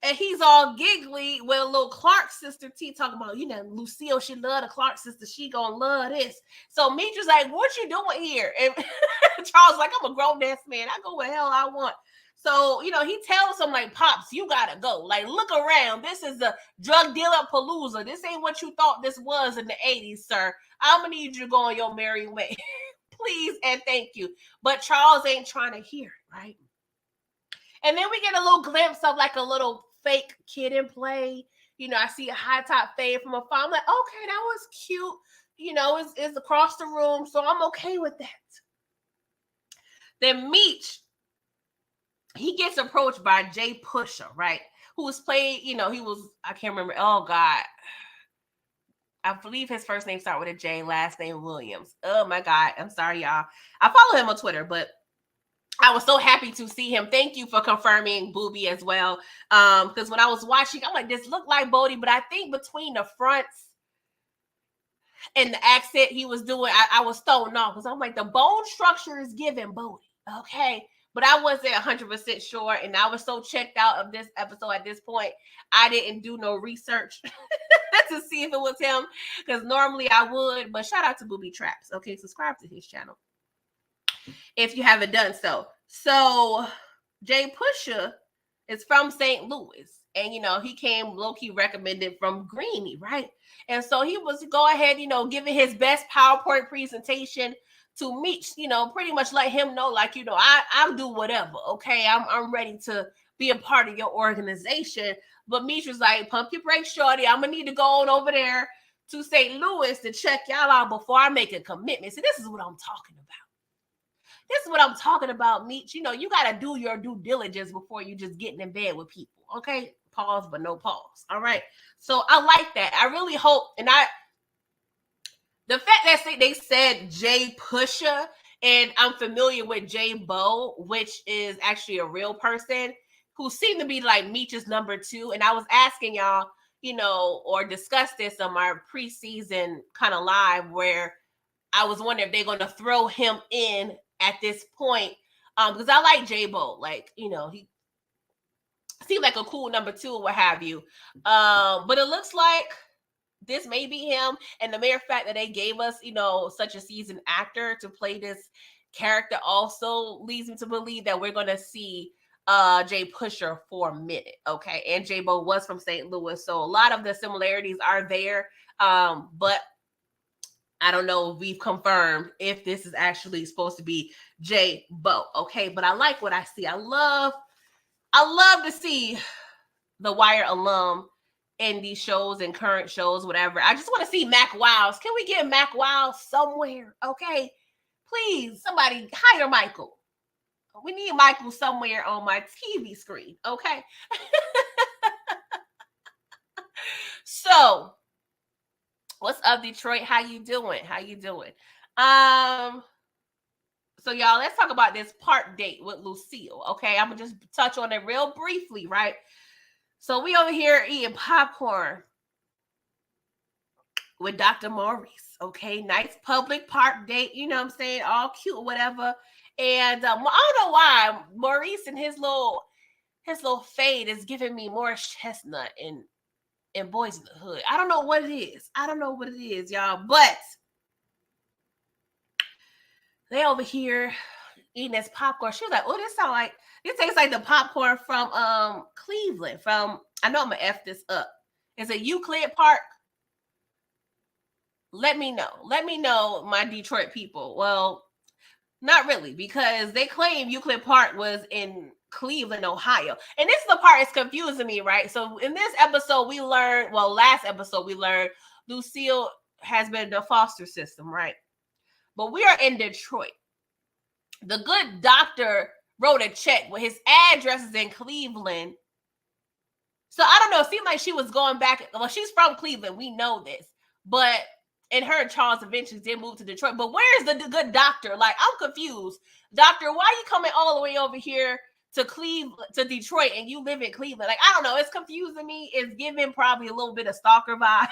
and he's all giggly with a little Clark sister T talking about, Lucille, she love the Clark sister. She gonna love this. So Meech was like, what you doing here? And Charles like, I'm a grown-ass man. I go where the hell I want. So, he tells him, like, Pops, you gotta go. Like, look around. This is the drug dealer palooza. This ain't what you thought this was in the 80s, sir. I'm gonna need you to go on your merry way. Please and thank you. But Charles ain't trying to hear it, right? And then we get a little glimpse of, like, a little fake kid in play. I see a high top fade from afar. I'm like, okay, that was cute. It's across the room, so I'm okay with that. Then Meech, he gets approached by Jay Pusha, right? Who was playing, I can't remember. Oh, God. I believe his first name starts with a J, last name Williams. Oh my God. I'm sorry, y'all. I follow him on Twitter, but I was so happy to see him. Thank you for confirming Booby as well. Because when I was watching, I'm like, this looked like Bodie, but I think between the fronts and the accent he was doing, I was thrown off because I'm like, the bone structure is giving Bodie. Okay. But I wasn't 100% sure. And I was so checked out of this episode at this point, I didn't do no research to see if it was him. Because normally I would. But shout out to Booby Traps. Okay. Subscribe to his channel if you haven't done so. So Jay Pusha is from St. Louis. And, you know, he came low-key recommended from Greeny, right? And so he was go ahead, you know, giving his best PowerPoint presentation to Meech, you know, pretty much let him know, like, you know, I'll do whatever, okay? I'm ready to be a part of your organization. But Meech was like, pump your brakes, shorty. I'm going to need to go on over there to St. Louis to check y'all out before I make a commitment. See, this is what I'm talking about. This is what I'm talking about, Meech. You know, you got to do your due diligence before you just getting in bed with people, okay? Pause, but no pause. All right. So I like that. I really hope, and the fact that they said Jay Pusha, and I'm familiar with Jay Bo, which is actually a real person who seemed to be like Meech's number 2. And I was asking y'all, you know, or discuss this on my preseason kind of live where I was wondering if they're going to throw him in at this point. Because I like Jay Bo. Like, you know, he seemed like a cool number 2 or what have you. But it looks like this may be him. And the mere fact that they gave us, you know, such a seasoned actor to play this character also leads me to believe that we're going to see Jay Pusha for a minute. Okay. And Jay Bo was from St. Louis. So a lot of the similarities are there. But I don't know if we've confirmed if this is actually supposed to be Jay Bo. Okay. But I like what I see. I love to see the Wire alum in these shows and current shows, whatever. I just want to see Mac Wiles. Can we get Mac Wiles somewhere? Okay. Please, somebody hire Michael. We need Michael somewhere on my TV screen. Okay. So, what's up, Detroit? How you doing? So y'all, let's talk about this park date with Lucille. Okay, I'm gonna just touch on it real briefly, right? So we over here eating popcorn with Dr. Maurice. Okay, nice public park date. You know what I'm saying? All cute or whatever. And I don't know why Maurice and his little fade is giving me more chestnut and Boys in the Hood. I don't know what it is, y'all. But they over here eating this popcorn. She was like, "Oh, this tastes like the popcorn from Cleveland. From I know I'm gonna F this up. Is it Euclid Park? Let me know, my Detroit people. Well, not really, because they claim Euclid Park was in Cleveland, Ohio. And this is the part that's confusing me, right? So in this episode, last episode we learned Lucille has been in the foster system, right? But we are in Detroit. The good doctor wrote a check with his address is in Cleveland. So I don't know. It seemed like she was going back. Well, she's from Cleveland. We know this. But and her and Charles eventually did move to Detroit. But where's the good doctor? Like, I'm confused. Doctor, why are you coming all the way over here to Detroit, and you live in Cleveland? Like, I don't know. It's confusing me. It's giving probably a little bit of stalker vibes.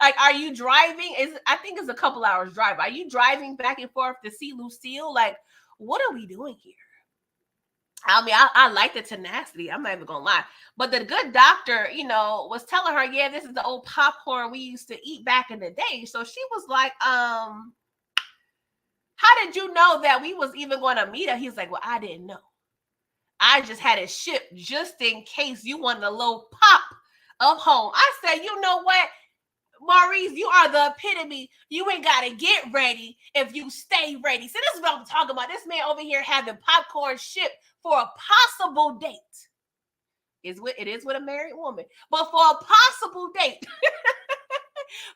Like, are you driving? I think it's a couple hours drive. Are you driving back and forth to see Lucille? Like, what are we doing here? I mean, I like the tenacity. I'm not even gonna lie. But the good doctor, you know, was telling her, yeah, this is the old popcorn we used to eat back in the day. So she was like, how did you know that we was even going to meet her? He's like, well, I didn't know. I just had it shipped just in case you wanted a little pop of home. I said, you know what, Maurice, you are the epitome. You ain't got to get ready if you stay ready. So this is what I'm talking about. This man over here having popcorn shipped for a possible date. It is with a married woman. But for a possible date,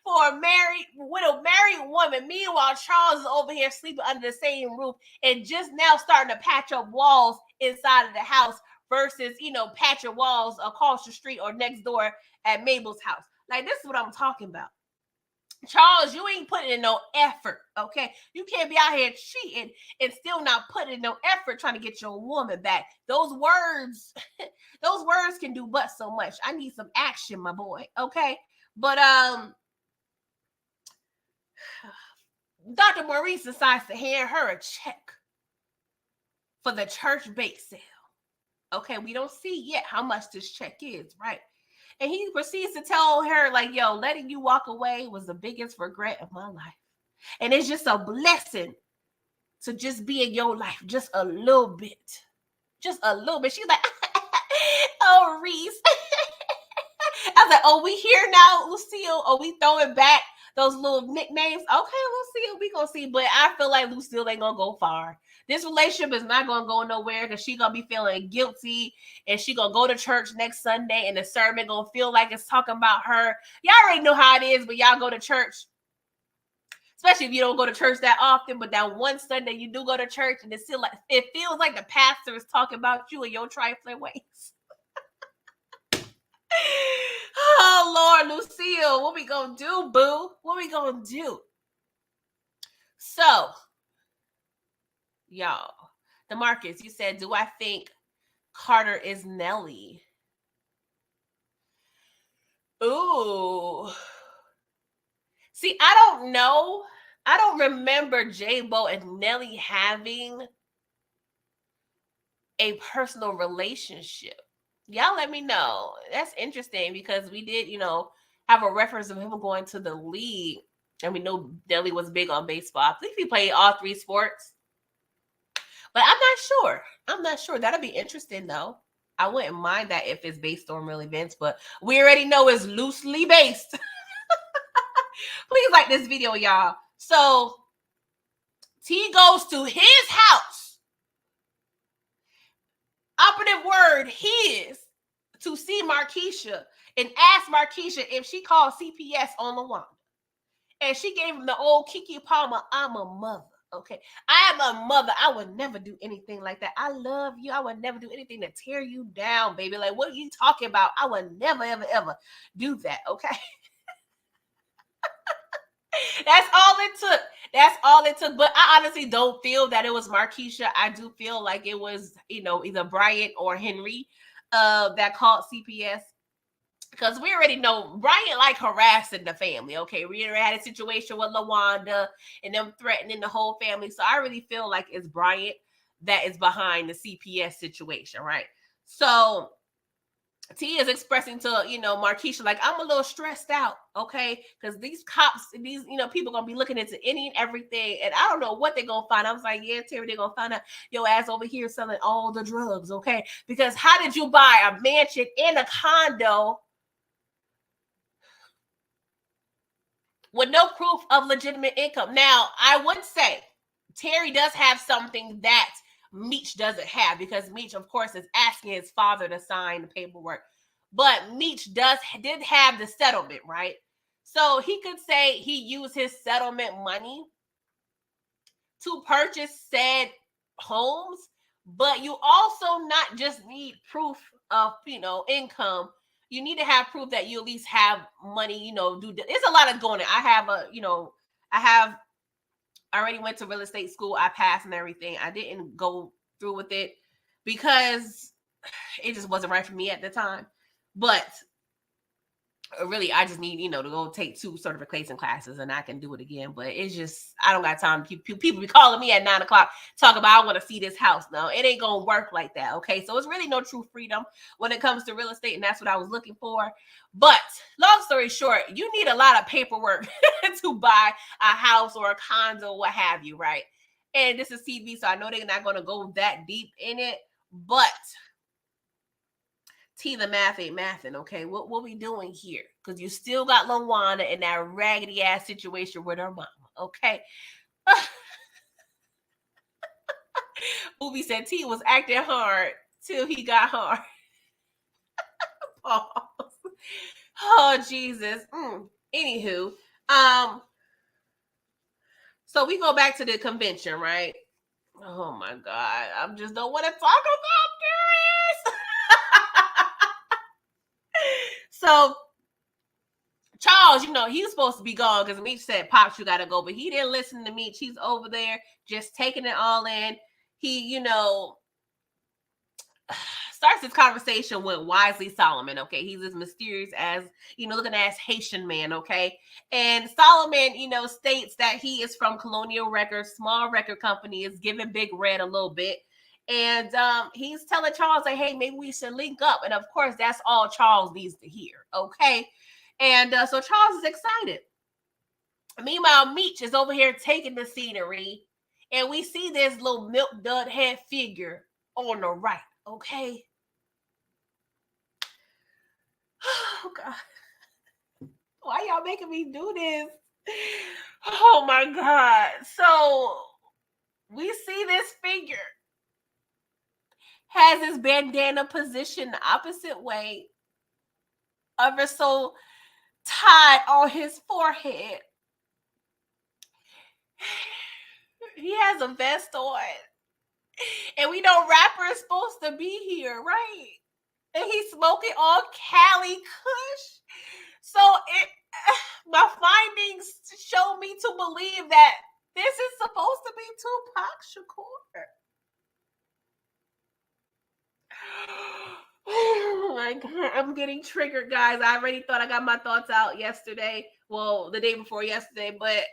with a married woman, meanwhile, Charles is over here sleeping under the same roof and just now starting to patch up walls inside of the house versus, you know, patching walls across the street or next door at Mabel's house. Like, this is what I'm talking about. Charles, you ain't putting in no effort, okay? You can't be out here cheating and still not putting in no effort trying to get your woman back. Those words, those words can do but so much. I need some action, my boy, okay? But Dr. Maurice decides to hand her a check for the church bake sale. Okay, we don't see yet how much this check is, right? And he proceeds to tell her, like, yo, letting you walk away was the biggest regret of my life. And it's just a blessing to just be in your life just a little bit. Just a little bit. She's like, oh, Reese. I was like, oh, we here now, Lucille. Oh, we throwing back those little nicknames. Okay, Lucille, we gonna see. But I feel like Lucille ain't gonna go far. This relationship is not gonna go nowhere because she gonna be feeling guilty, and she gonna go to church next Sunday, and the sermon gonna feel like it's talking about her. Y'all already know how it is, but y'all go to church, especially if you don't go to church that often. But that one Sunday you do go to church, and it feels like the pastor is talking about you in your trifling ways. Oh, Lord, Lucille, what we gonna do, boo? What we gonna do? So, y'all, DeMarcus, you said, do I think Carter is Nelly? Ooh. See, I don't know. I don't remember J-Bo and Nelly having a personal relationship. Y'all let me know. That's interesting because we did, have a reference of him going to the league. And we know Nelly was big on baseball. I think he played all three sports. But I'm not sure. That'll be interesting, though. I wouldn't mind that if it's based on real events. But we already know it's loosely based. Please like this video, y'all. So, T goes to his house. Operative word, his, to see Markeisha and ask Markeisha if she called CPS on LaWanda. And she gave him the old Kiki Palmer, I'm a mother, okay? I am a mother. I would never do anything like that. I love you. I would never do anything to tear you down, baby. Like, what are you talking about? I would never, ever, ever do that, okay? That's all it took. That's all it took. But I honestly don't feel that it was Markeisha. I do feel like it was, either Bryant or Henry that called CPS. Because we already know Bryant like harassing the family. Okay, we already had a situation with LaWanda and them threatening the whole family. So I really feel like it's Bryant that is behind the CPS situation, right? So T is expressing to, Markeisha, like, I'm a little stressed out, okay? Because these cops, these, people going to be looking into any and everything. And I don't know what they're going to find. I was like, yeah, Terry, they're going to find out your ass over here selling all the drugs, okay? Because how did you buy a mansion and a condo with no proof of legitimate income? Now, I would say Terry does have something that Meech doesn't have, because Meech, of course, is asking his father to sign the paperwork. But Meech did have the settlement, right? So he could say he used his settlement money to purchase said homes, but you also not just need proof of, income. You need to have proof that you at least have money, there's a lot of going on. I already went to real estate school. I passed and everything. I didn't go through with it because it just wasn't right for me at the time. But really, I just need, to go take 2 certification classes and I can do it again. But it's just, I don't got time. People be calling me at 9 o'clock, talk about, I want to see this house. No, it ain't going to work like that. Okay. So it's really no true freedom when it comes to real estate. And that's what I was looking for. But long story short, you need a lot of paperwork to buy a house or a condo, what have you. Right. And this is TV, so I know they're not going to go that deep in it. But T, the math ain't mathing, okay? What we doing here? Because you still got LaWanda in that raggedy ass situation with her mama, okay? Movie said T was acting hard till he got hard. Pause. Oh, Jesus. Anywho, so we go back to the convention, right? Oh my God, I just don't want to talk about this. So Charles, you know, he was supposed to be gone because Meech said, Pops, you gotta go. But he didn't listen to Meech. He's over there just taking it all in. He, you know, starts this conversation with Wisely Solomon, okay? He's as mysterious as, you know, looking at Haitian man, okay? And Solomon, you know, states that he is from Colonial Records, small record company, is giving Big Red a little bit. And he's telling Charles, like, hey, maybe we should link up. And of course, that's all Charles needs to hear, okay? And so Charles is excited. Meanwhile, Meech is over here taking the scenery. And we see this little milk dud head figure on the right, okay? Oh, God. Why y'all making me do this? Oh, my God. So we see this figure has his bandana positioned the opposite way, ever so tied on his forehead. He has a vest on. And we know rapper is supposed to be here, right? And he's smoking on Cali Kush. So my findings show me to believe that this is supposed to be Tupac Shakur. Oh my God, I'm getting triggered, guys. I already thought I got my thoughts out yesterday. Well, the day before yesterday, but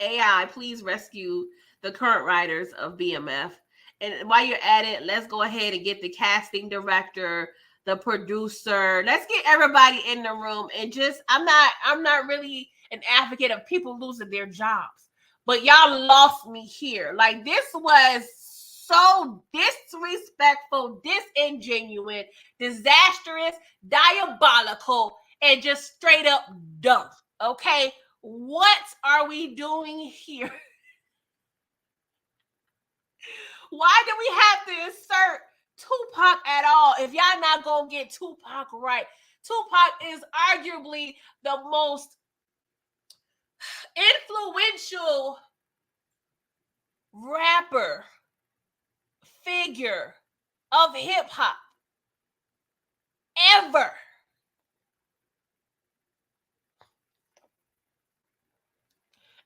AI, please rescue the current writers of BMF. And while you're at it, let's go ahead and get the casting director, the producer. Let's get everybody in the room. And just, I'm not really an advocate of people losing their jobs, but y'all lost me here. Like, this was so disrespectful, disingenuous, disastrous, diabolical, and just straight up dumb. Okay? What are we doing here? Why do we have to insert Tupac at all if y'all not gonna get Tupac right? Tupac is arguably the most influential rapper figure of hip-hop ever.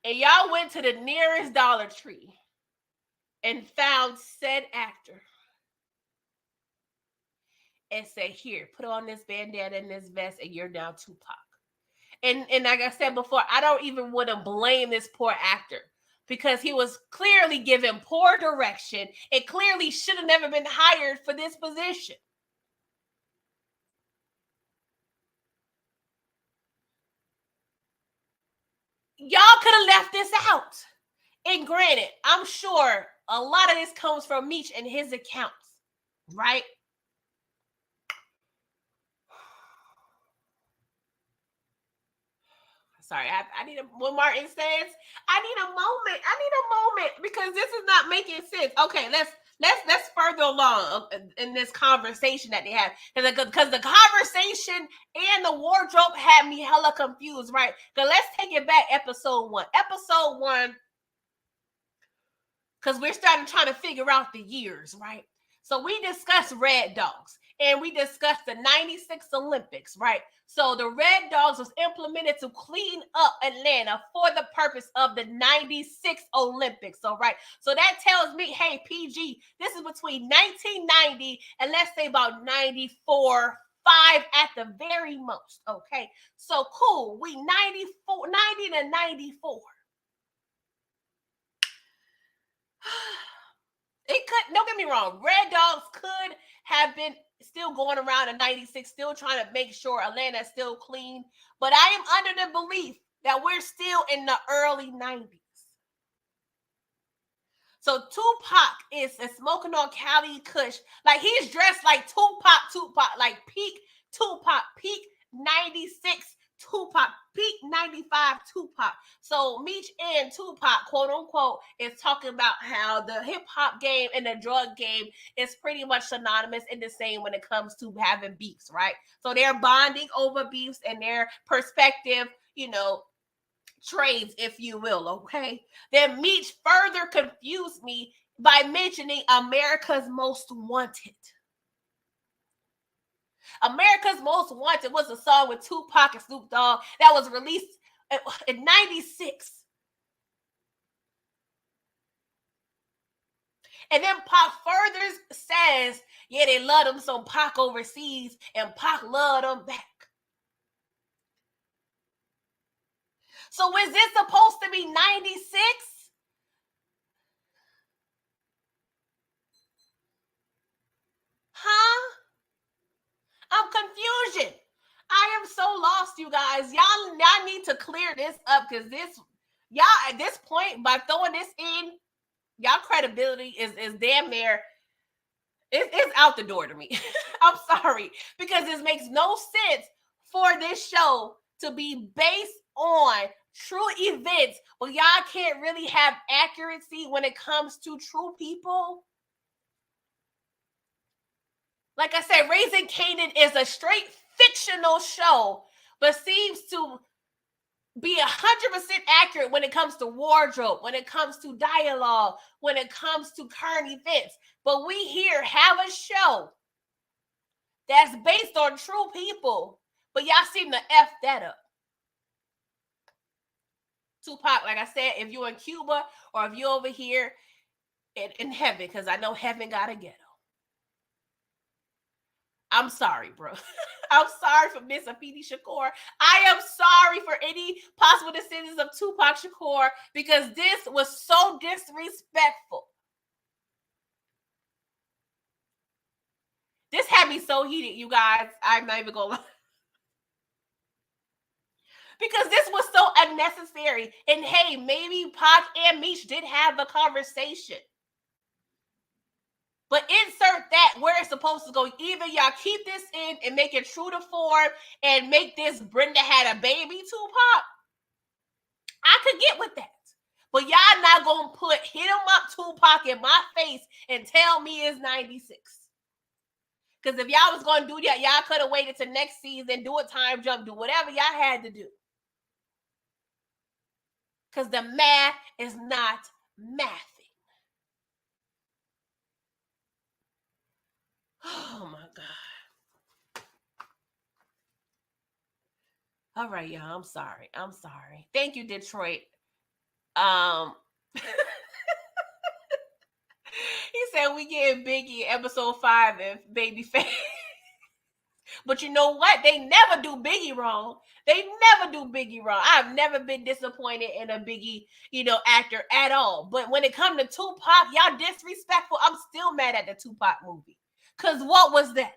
And y'all went to the nearest Dollar Tree and found said actor and say, here, put on this bandana and this vest and you're now Tupac. And like I said before, I don't even want to blame this poor actor because he was clearly given poor direction and clearly should have never been hired for this position. Y'all could have left this out. And granted, I'm sure a lot of this comes from Meech and his accounts, right? Sorry, I need when Martin says, I need a moment because this is not making sense. Okay, let's further along in this conversation that they have because the conversation and the wardrobe had me hella confused, right? So let's take it back, episode one, because we're trying to figure out the years, right? So we discussed Red Dogs and we discussed the 96 Olympics, right? So the Red Dogs was implemented to clean up Atlanta for the purpose of the 96 Olympics. So, right. So that tells me, hey, PG, this is between 1990 and let's say about 94, 5 at the very most. Okay. So cool. We 90 to 94. It could, don't get me wrong, Red Dogs could have been still going around in 96, still trying to make sure Atlanta is still clean. But I am under the belief that we're still in the early 90s. So Tupac is smoking on Cali Kush. Like, he's dressed like Tupac, like peak Tupac, peak 96 Tupac, peak 95 Tupac. So Meech and Tupac, quote unquote, is talking about how the hip hop game and the drug game is pretty much synonymous and the same when it comes to having beefs, right? So they're bonding over beefs and their perspective, you know, trades, if you will, okay? Then Meech further confused me by mentioning America's Most Wanted. America's Most Wanted was a song with Tupac and Snoop Dogg that was released in 96. And then Pac further says, yeah, they love them some Pac overseas and Pac loved them back. So is this supposed to be 96? Huh? I'm confusion. I am so lost, you guys. Y'all need to clear this up because y'all at this point, by throwing this in, y'all credibility is damn near, it's out the door to me. I'm sorry, because this makes no sense for this show to be based on true events, but y'all can't really have accuracy when it comes to true people. Like I said, Raising Kanan is a straight fictional show, but seems to be 100% accurate when it comes to wardrobe, when it comes to dialogue, when it comes to current events. But we here have a show that's based on true people, but y'all seem to F that up. Tupac, like I said, if you're in Cuba or if you're over here in heaven, because I know heaven got a ghetto. I'm sorry, bro. I'm sorry for Miss Afeni Shakur. I am sorry for any possible decisions of Tupac Shakur because this was so disrespectful. This had me so heated, you guys. I'm not even gonna lie. Because this was so unnecessary. And hey, maybe Pac and Meech did have the conversation. But insert that where it's supposed to go. Either y'all keep this in and make it true to form and make this Brenda had a baby Tupac. I could get with that. But y'all not going to put hit 'em up Tupac in my face and tell me it's 96. Because if y'all was going to do that, y'all could have waited to next season, do a time jump, do whatever y'all had to do. Because the math is not mathing. Oh my God. All right, y'all. I'm sorry. Thank you, Detroit. He said we get Biggie episode 5 and Babyface. But you know what? They never do Biggie wrong. I've never been disappointed in a Biggie, actor at all. But when it comes to Tupac, y'all disrespectful. I'm still mad at the Tupac movie. Because what was that?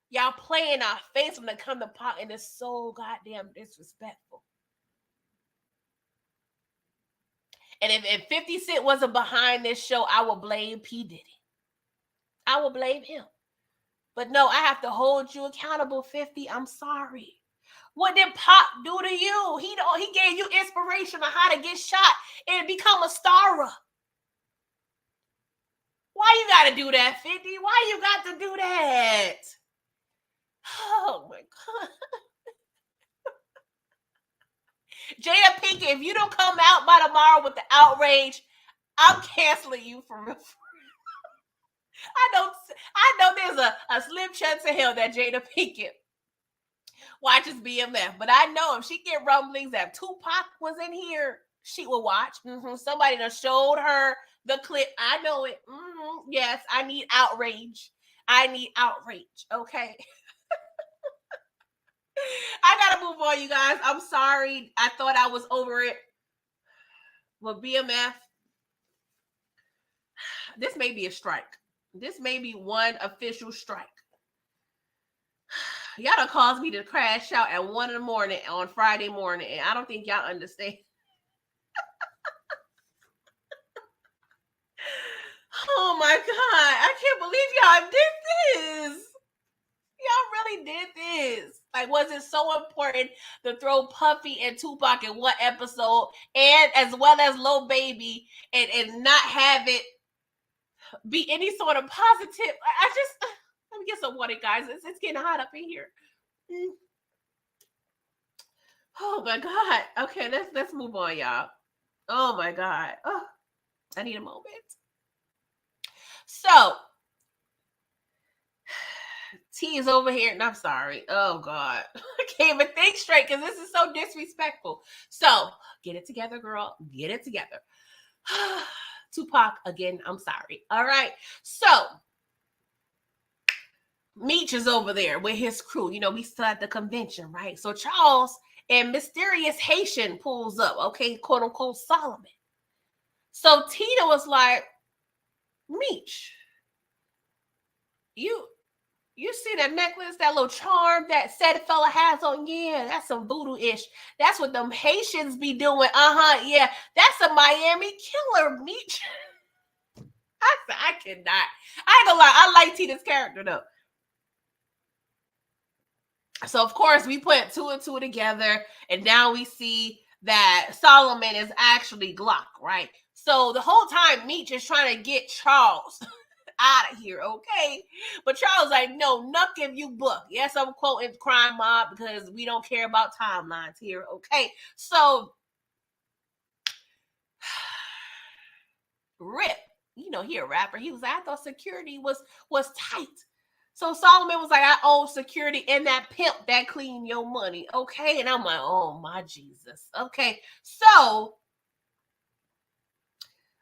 Y'all playing our face when it comes to Pac, and it's so goddamn disrespectful. And if 50 Cent wasn't behind this show, I would blame P. Diddy. I will blame him. But no, I have to hold you accountable, 50. I'm sorry. What did Pac do to you? He gave you inspiration on how to get shot and become a star. Why you got to do that, 50? Why you got to do that? Oh, my God. Jada Pinkett, if you don't come out by tomorrow with the outrage, I'm canceling you from real. I know there's a slim chance of hell that Jada Pinkett watches BMF, but I know if she get rumblings that Tupac was in here, she will watch. Somebody done showed her the clip. I know it. Yes, I need outrage. Okay. I gotta move on, you guys. I'm sorry. I thought I was over it. But BMF, this may be a strike. This may be one official strike. Y'all done caused me to crash out at 1 a.m. on Friday morning, and I don't think y'all understand. Oh my God. I can't believe y'all did this. Y'all really did this. Like, was it so important to throw Puffy and Tupac in one episode, and as well as Lil Baby, and not have it be any sort of positive? Let me get some water, guys. It's getting hot up in here. Oh my God. Okay, let's move on, y'all. Oh my God. Oh, I need a moment. So, T is over here, and I'm sorry. Oh God, I can't even think straight because this is so disrespectful. So get it together, girl. Get it together. Tupac again. I'm sorry. All right. So Meech is over there with his crew. You know, we still at the convention, right? So Charles and mysterious Haitian pulls up. Okay, quote unquote Solomon. So Tina was like, Meech, you see that necklace, that little charm that said fella has on? Yeah, that's some voodoo-ish. That's what them Haitians be doing. Yeah. That's a Miami killer, Meech. I cannot. I ain't gonna lie. I like Tina's character, though. So, of course, we put two and two together, and now we see that Solomon is actually Glock, right? So, the whole time, Meech is trying to get Charles out of here, okay? But Charles like, no, nuck if you book. Yes, I'm quoting Crime Mob because we don't care about timelines here, okay? So, Rip, you know, he a rapper. He was like, I thought security was tight. So Solomon was like, I owe security and that pimp that clean your money, okay? And I'm like, oh my Jesus, okay? So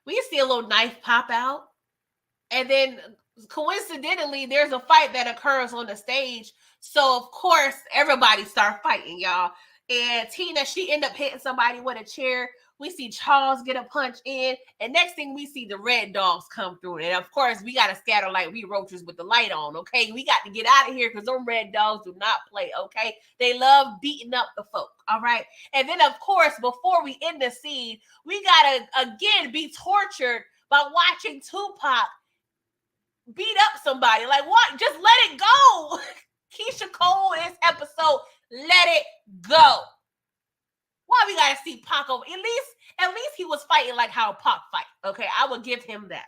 we see a little knife pop out, and then coincidentally, there's a fight that occurs on the stage. So of course, everybody start fighting, y'all. And Tina, she end up hitting somebody with a chair. We see Charles get a punch in, and next thing we see the red dogs come through. And of course, we got to scatter like we roaches with the light on, okay? We got to get out of here because those red dogs do not play, okay? They love beating up the folk, all right? And then, of course, before we end the scene, we got to, again, be tortured by watching Tupac beat up somebody. Like, what? Just let it go. Keisha Cole in this episode, let it go. Why we gotta see Pac over? At least he was fighting like how Pac fight. Okay, I would give him that.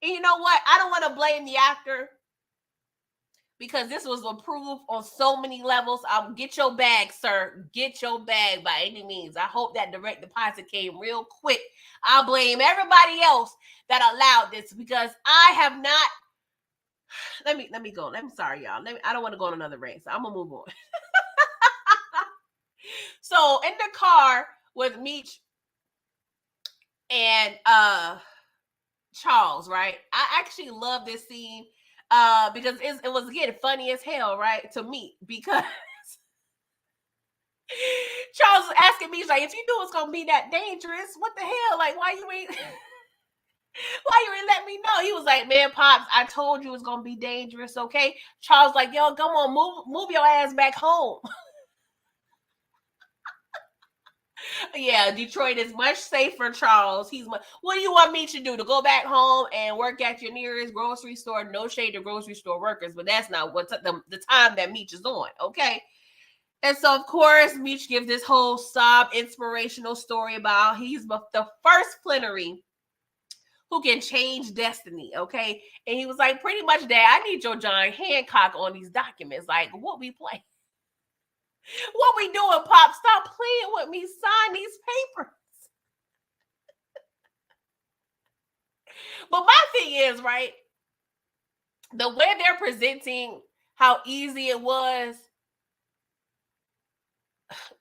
And you know what? I don't want to blame the actor because this was approved on so many levels. Get your bag, sir. Get your bag by any means. I hope that direct deposit came real quick. I'll blame everybody else that allowed this because I have not. Let me go. I'm sorry, y'all. I don't want to go on another rant, so I'm gonna move on. So in the car with Meech and Charles, right? I actually love this scene because it was again funny as hell, right? To me, because Charles was asking me, he's like, if you knew it's gonna be that dangerous, what the hell? Like, why you ain't let me know? He was like, man, Pops, I told you it's gonna be dangerous, okay? Charles like, yo, come on, move your ass back home. Yeah, Detroit is much safer, Charles. What do you want me to do? To go back home and work at your nearest grocery store? No shade to grocery store workers, but that's not what the time that Meech is on, okay? And so, of course, Meech gives this whole sob inspirational story about he's the first plenary who can change destiny, okay? And he was like, pretty much, Dad, I need your John Hancock on these documents. Like, what we play? What we doing, Pop? Stop playing with me. Sign these papers. But my thing is, right, the way they're presenting how easy it was,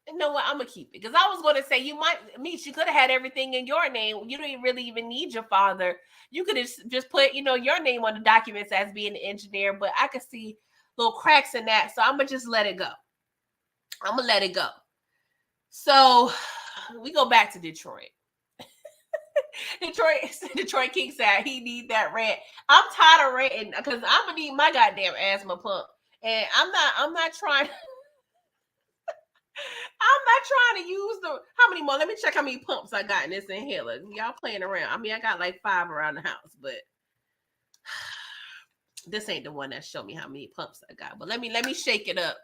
you know what? I'm going to keep it. Because I was going to say, you could have had everything in your name. You don't really even need your father. You could have just put, your name on the documents as being an engineer. But I could see little cracks in that. So I'm going to just let it go. I'm going to let it go. So we go back to Detroit. Detroit King said he need that rant. I'm tired of ranting because I'm going to need my goddamn asthma pump. And I'm not trying. I'm not trying to use how many more? Let me check how many pumps I got in this inhaler. Y'all playing around. I mean, I got like 5 around the house, but this ain't the one that showed me how many pumps I got. But let me shake it up.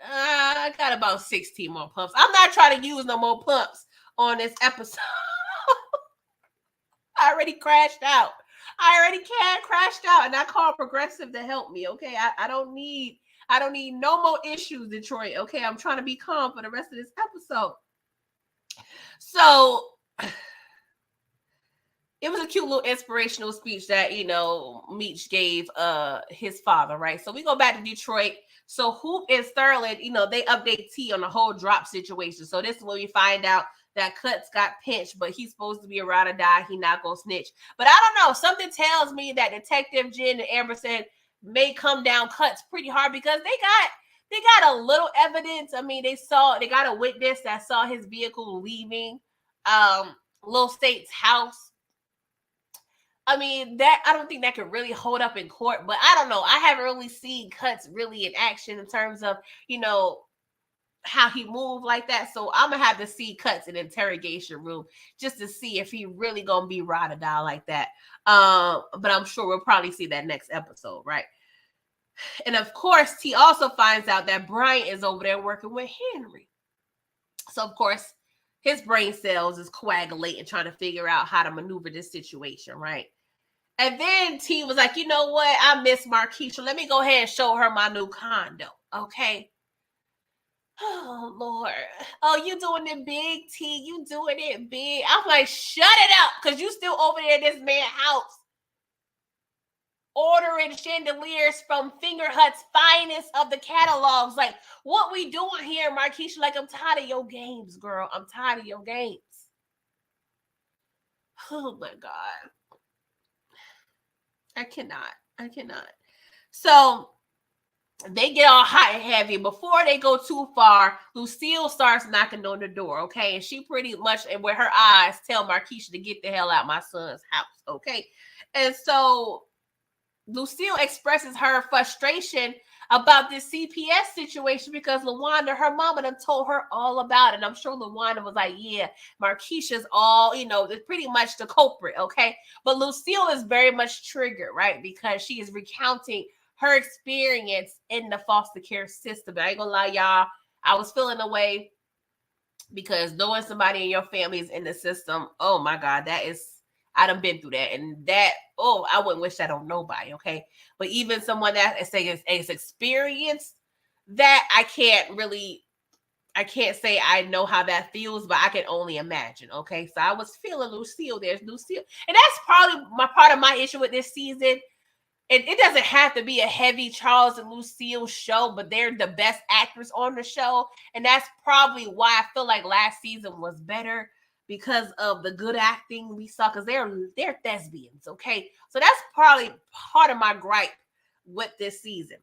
I got about 16 more pumps. I'm not trying to use no more pumps on this episode. I already crashed out. Crashed out, and I called Progressive to help me. Okay, I don't need no more issues, Detroit. Okay, I'm trying to be calm for the rest of this episode. So it was a cute little inspirational speech that, Meech gave his father, right? So we go back to Detroit. So Hoop and Sterling, they update T on the whole drop situation. So this is when we find out that Cuts got pinched, but he's supposed to be a ride or die. He not gonna snitch. But I don't know. Something tells me that Detective Jen and Emerson may come down Cuts pretty hard because they got a little evidence. I mean, they got a witness that saw his vehicle leaving Lil State's house. I mean, that I don't think that could really hold up in court, but I don't know. I haven't really seen Cuts really in action in terms of, how he moved like that. So I'm gonna have to see Cuts in interrogation room just to see if he really gonna be ride or die like that. But I'm sure we'll probably see that next episode, right? And of course, T also finds out that Brian is over there working with Henry. So of course, his brain cells is coagulating, trying to figure out how to maneuver this situation, right? And then T was like, you know what? I miss Marquisha. Let me go ahead and show her my new condo. Okay. Oh, Lord. Oh, you doing it big, T. You doing it big. I'm like, shut it up. Because you still over there in this man's house. Ordering chandeliers from Fingerhut's finest of the catalogs. Like, what we doing here, Marquisha? Like, I'm tired of your games, girl. I'm tired of your games. Oh, my God. I cannot. So they get all hot and heavy. Before they go too far, Lucille starts knocking on the door, okay? And she pretty much, and with her eyes, tell Marquisha to get the hell out of my son's house, okay? And so Lucille expresses her frustration about this CPS situation because LaWanda, her mama, done told her all about it. And I'm sure LaWanda was like, yeah, Marquisha's all, pretty much the culprit, okay? But Lucille is very much triggered, right? Because she is recounting her experience in the foster care system. And I ain't gonna lie, y'all, I was feeling away because knowing somebody in your family is in the system, oh my God, I done been through that. And that, I wouldn't wish that on nobody, okay? But even someone that is experienced that, I can't say I know how that feels, but I can only imagine, okay? So I was feeling Lucille. There's Lucille. And that's probably part of my issue with this season. It doesn't have to be a heavy Charles and Lucille show, but they're the best actors on the show. And that's probably why I feel like last season was better, because of the good acting we saw, because they're thespians, okay? So that's probably part of my gripe with this season.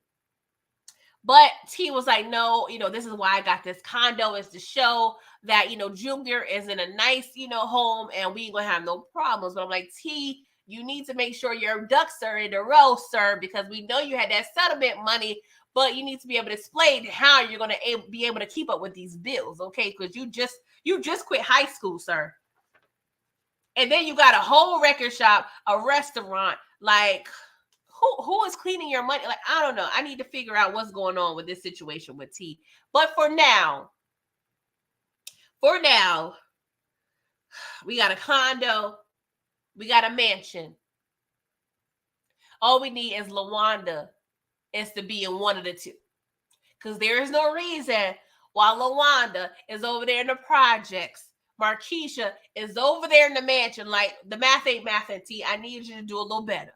But T was like, no, this is why I got this condo, is to show that, Junior is in a nice, home, and we ain't gonna have no problems. But I'm like, T, you need to make sure your ducks are in a row, sir, because we know you had that settlement money, but you need to be able to explain how you're going to be able to keep up with these bills, okay? Because you just quit high school, sir. And then you got a whole record shop, a restaurant. Like, who is cleaning your money? Like, I don't know. I need to figure out what's going on with this situation with T. But for now, we got a condo. We got a mansion. All we need is LaWanda is to be in one of the two. Because there is no reason why LaWanda is over there in the projects, Marquisha is over there in the mansion. Like, the math ain't math, and T. I need you to do a little better.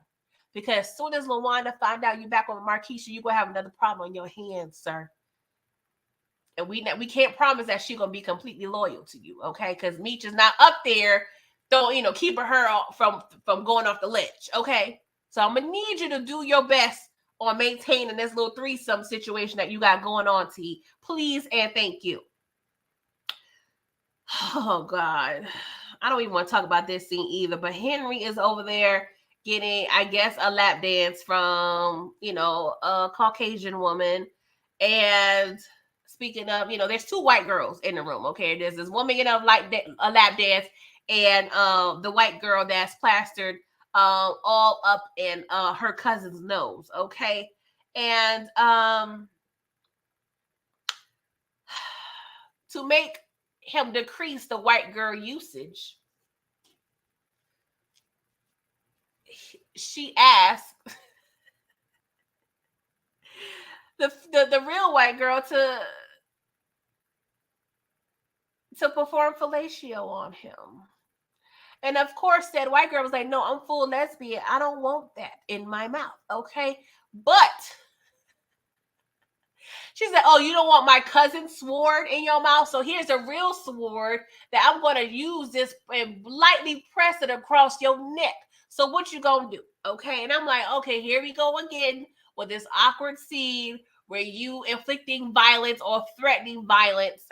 Because as soon as LaWanda find out you back on Marquisha, you're going to have another problem on your hands, sir. And we can't promise that she's going to be completely loyal to you, okay? Because Meech is not up there, keeping her from going off the ledge, okay? So I'm going to need you to do your best on maintaining this little threesome situation that you got going on, T. Please and thank you. Oh, God. I don't even want to talk about this scene either, but Henry is over there getting, I guess, a lap dance from, a Caucasian woman. And speaking of, there's two white girls in the room, okay? There's this woman getting a lap dance, and the white girl that's plastered all up in her cousin's nose, okay? And to make him decrease the white girl usage, she asked the real white girl to perform fellatio on him. And of course, that white girl was like, no, I'm full lesbian. I don't want that in my mouth. Okay. But she said, oh, you don't want my cousin's sword in your mouth? So here's a real sword that I'm going to use this and lightly press it across your neck. So what you going to do? Okay. And I'm like, okay, here we go again with this awkward scene where you inflicting violence or threatening violence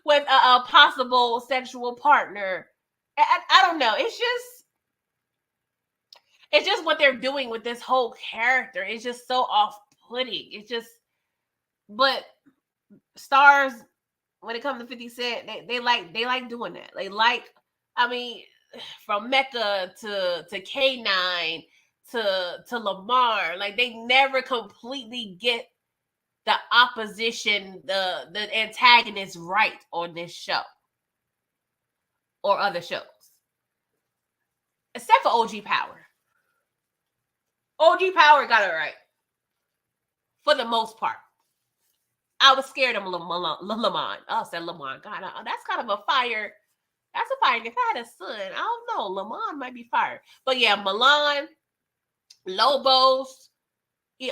with a possible sexual partner. I don't know. It's just what they're doing with this whole character. It's just so off-putting. It's just, but stars, when it comes to 50 Cent, they like doing that. They like, I mean, from Mecca to K9 to Lamar, like they never completely get the opposition, the antagonist right on this show or other shows, except for OG Power. OG Power got it right for the most part. I was scared of Lamont. I said Lamont. God, that's kind of a fire. That's a fire. If I had a son, I don't know. Lamont might be fired. But yeah, Milan, Lobos, it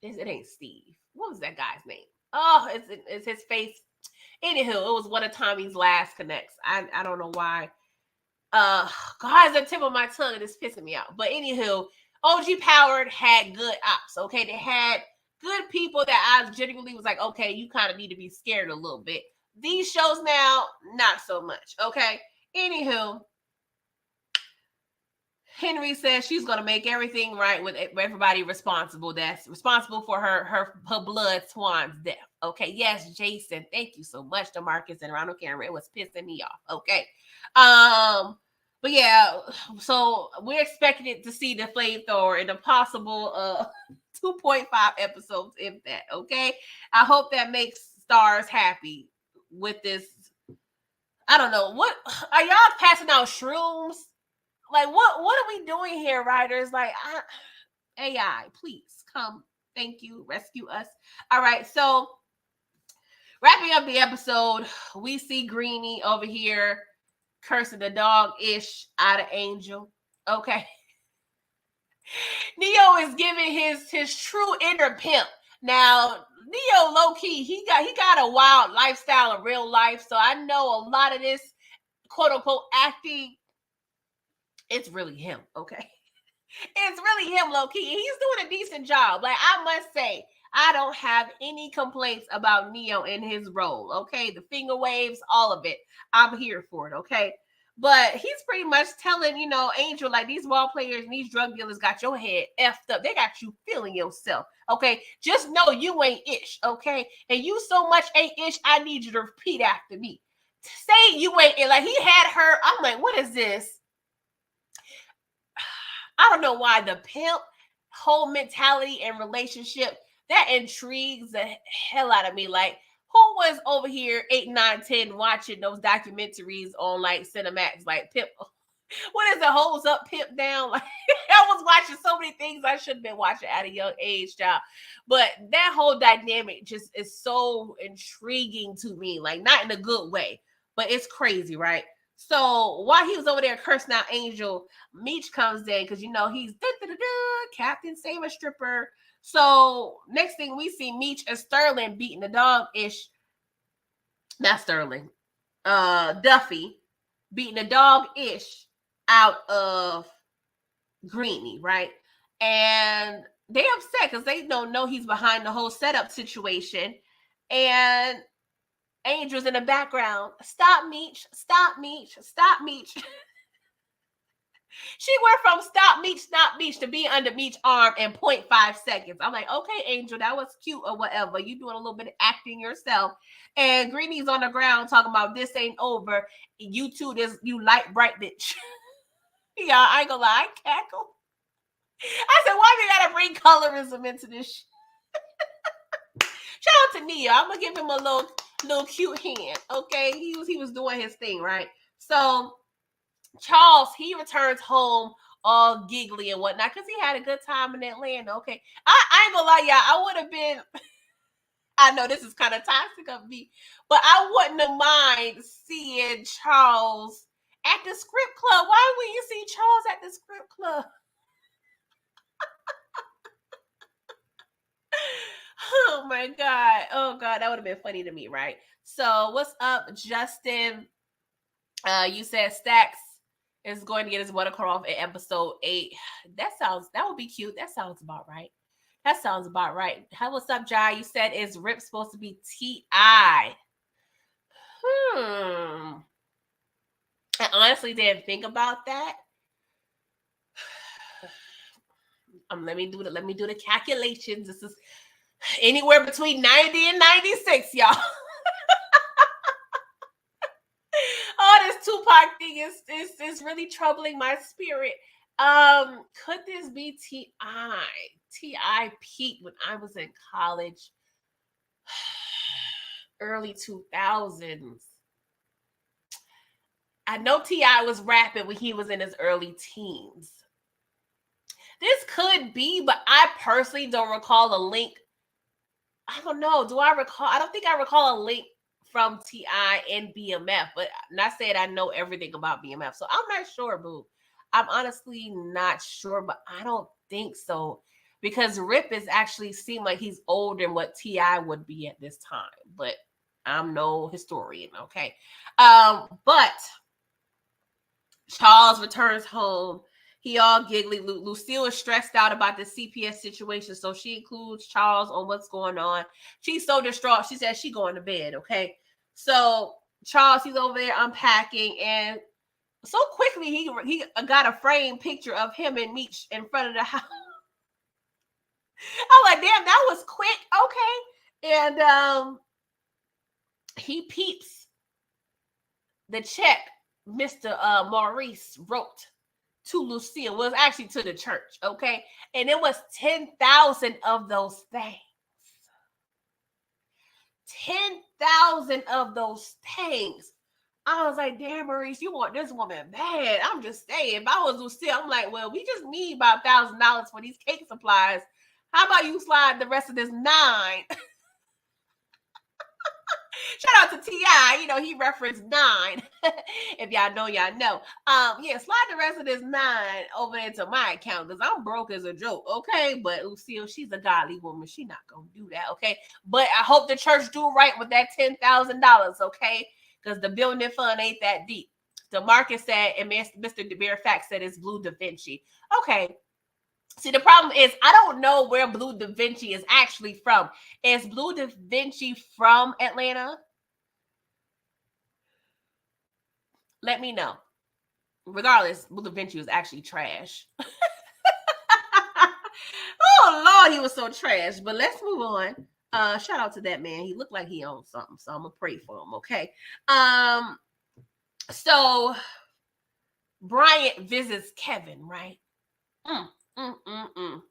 ain't Steve. What was that guy's name? Oh, it's his face. Anywho, it was one of Tommy's last connects. I don't know why. God, it's the tip of my tongue and it's pissing me out. But anywho, OG Powered had good ops. Okay, they had good people that I genuinely was like, okay, you kind of need to be scared a little bit. These shows now, not so much. Okay. Anywho, Henry says she's gonna make everything right with everybody responsible that's responsible for her blood swan's death. Okay, yes, Jason, thank you so much, DeMarcus and Ronald Cameron. It was pissing me off. Okay, but yeah, so we're expecting it to see the flamethrower in a possible 2.5 episodes, if that. Okay, I hope that makes stars happy with this. I don't know, what are y'all passing out shrooms? Like, what are we doing here, writers? Like, AI, please come. Thank you. Rescue us. All right. So, wrapping up the episode, we see Greenie over here cursing the dog-ish out of Angel. Okay. Neo is giving his true inner pimp. Now, Neo, low-key, he got a wild lifestyle in real life. So, I know a lot of this quote-unquote acting, it's really him, okay? It's really him, low-key. He's doing a decent job. Like, I must say, I don't have any complaints about Neo in his role, okay? The finger waves, all of it. I'm here for it, okay? But he's pretty much telling, Angel, like, these ball players and these drug dealers got your head effed up. They got you feeling yourself, okay? Just know you ain't ish, okay? And you so much ain't ish, I need you to repeat after me. Say you ain't ish. Like, he had her, I'm like, what is this? I don't know why the pimp whole mentality and relationship that intrigues the hell out of me. Like, who was over here 8, 9, 10 watching those documentaries on like Cinemax? Like, pimp, what is the hoes up, pimp down? Like, I was watching so many things I should have been watching at a young age, child. But that whole dynamic just is so intriguing to me. Like, not in a good way, but it's crazy, right? So while he was over there cursing out Angel, Meech comes in because he's Captain Save a Stripper. So next thing we see Meech and Sterling beating the dog-ish. Not Sterling. Duffy beating the dog-ish out of Greenie, right? And they upset because they don't know he's behind the whole setup situation. And Angel's in the background. Stop, Meech. Stop, Meech. Stop, Meech. She went from stop, Meech to be under Meech's arm in 0.5 seconds. I'm like, okay, Angel, that was cute or whatever. You doing a little bit of acting yourself. And Greenie's on the ground talking about this ain't over. You two, you light bright bitch. Yeah, I ain't gonna lie, I cackle. I said, why we gotta bring colorism into this? Shout out to Neo. I'm gonna give him a little cute hand. Okay, he was doing his thing, right? So Charles, he returns home all giggly and whatnot because he had a good time in Atlanta. Okay, I ain't gonna lie, y'all. I would have been I know this is kind of toxic of me, but I wouldn't have mind seeing Charles at the script club. Why would you see Charles at the script club? Oh my God. Oh God, that would have been funny to me, right? So what's up, Justin? You said Stacks is going to get his water cut off in episode 8. That would be cute. That sounds about right. That sounds about right. What's up, Jai? You said is Rip supposed to be T.I.? I honestly didn't think about that. Let me do the calculations. This is anywhere between 90 and 96, y'all. Oh, this Tupac thing is really troubling my spirit. Could this be T.I.? T.I. peaked when I was in college, early 2000s. I know T.I. was rapping when he was in his early teens. This could be, but I personally don't recall a link. I don't know. Do I recall? I don't think I recall a link from T.I. and BMF, but not saying I know everything about BMF. So I'm not sure, boo. I'm honestly not sure, but I don't think so. Because Rip is actually seem like he's older than what T.I. would be at this time. But I'm no historian, okay? But Charles returns home. He all giggly. Lucille is stressed out about the CPS situation, so she includes Charles on what's going on. She's so distraught. She says she's going to bed, okay? So Charles, he's over there unpacking, and so quickly he got a framed picture of him and Meech in front of the house. I'm like, damn, that was quick. Okay. And he peeps the check Mr. Maurice wrote to Lucille. Well, it was actually to the church, okay? And it was 10,000 of those things. 10,000 of those things. I was like, damn, Maurice, you want this woman bad. I'm just saying, if I was Lucille, I'm like, well, we just need about $1,000 for these cake supplies. How about you slide the rest of this 9? Shout out to T.I. You know, he referenced 9. If y'all know, y'all know. Yeah, slide the rest of this 9 over into my account because I'm broke as a joke, okay? But Lucille, she's a godly woman. She's not going to do that, okay? But I hope the church do right with that $10,000, okay? Because the building fund ain't that deep. DeMarcus said, and Mr. DeBear Fact said it's Blue Da Vinci. Okay. See, the problem is I don't know where Blue Da Vinci is actually from. Is Blue Da Vinci from Atlanta? Let me know. Regardless, Blue Da Vinci was actually trash. Oh, Lord, he was so trash. But let's move on. Shout out to that man. He looked like he owned something, so I'm going to pray for him, okay? So Bryant visits Kevin, right?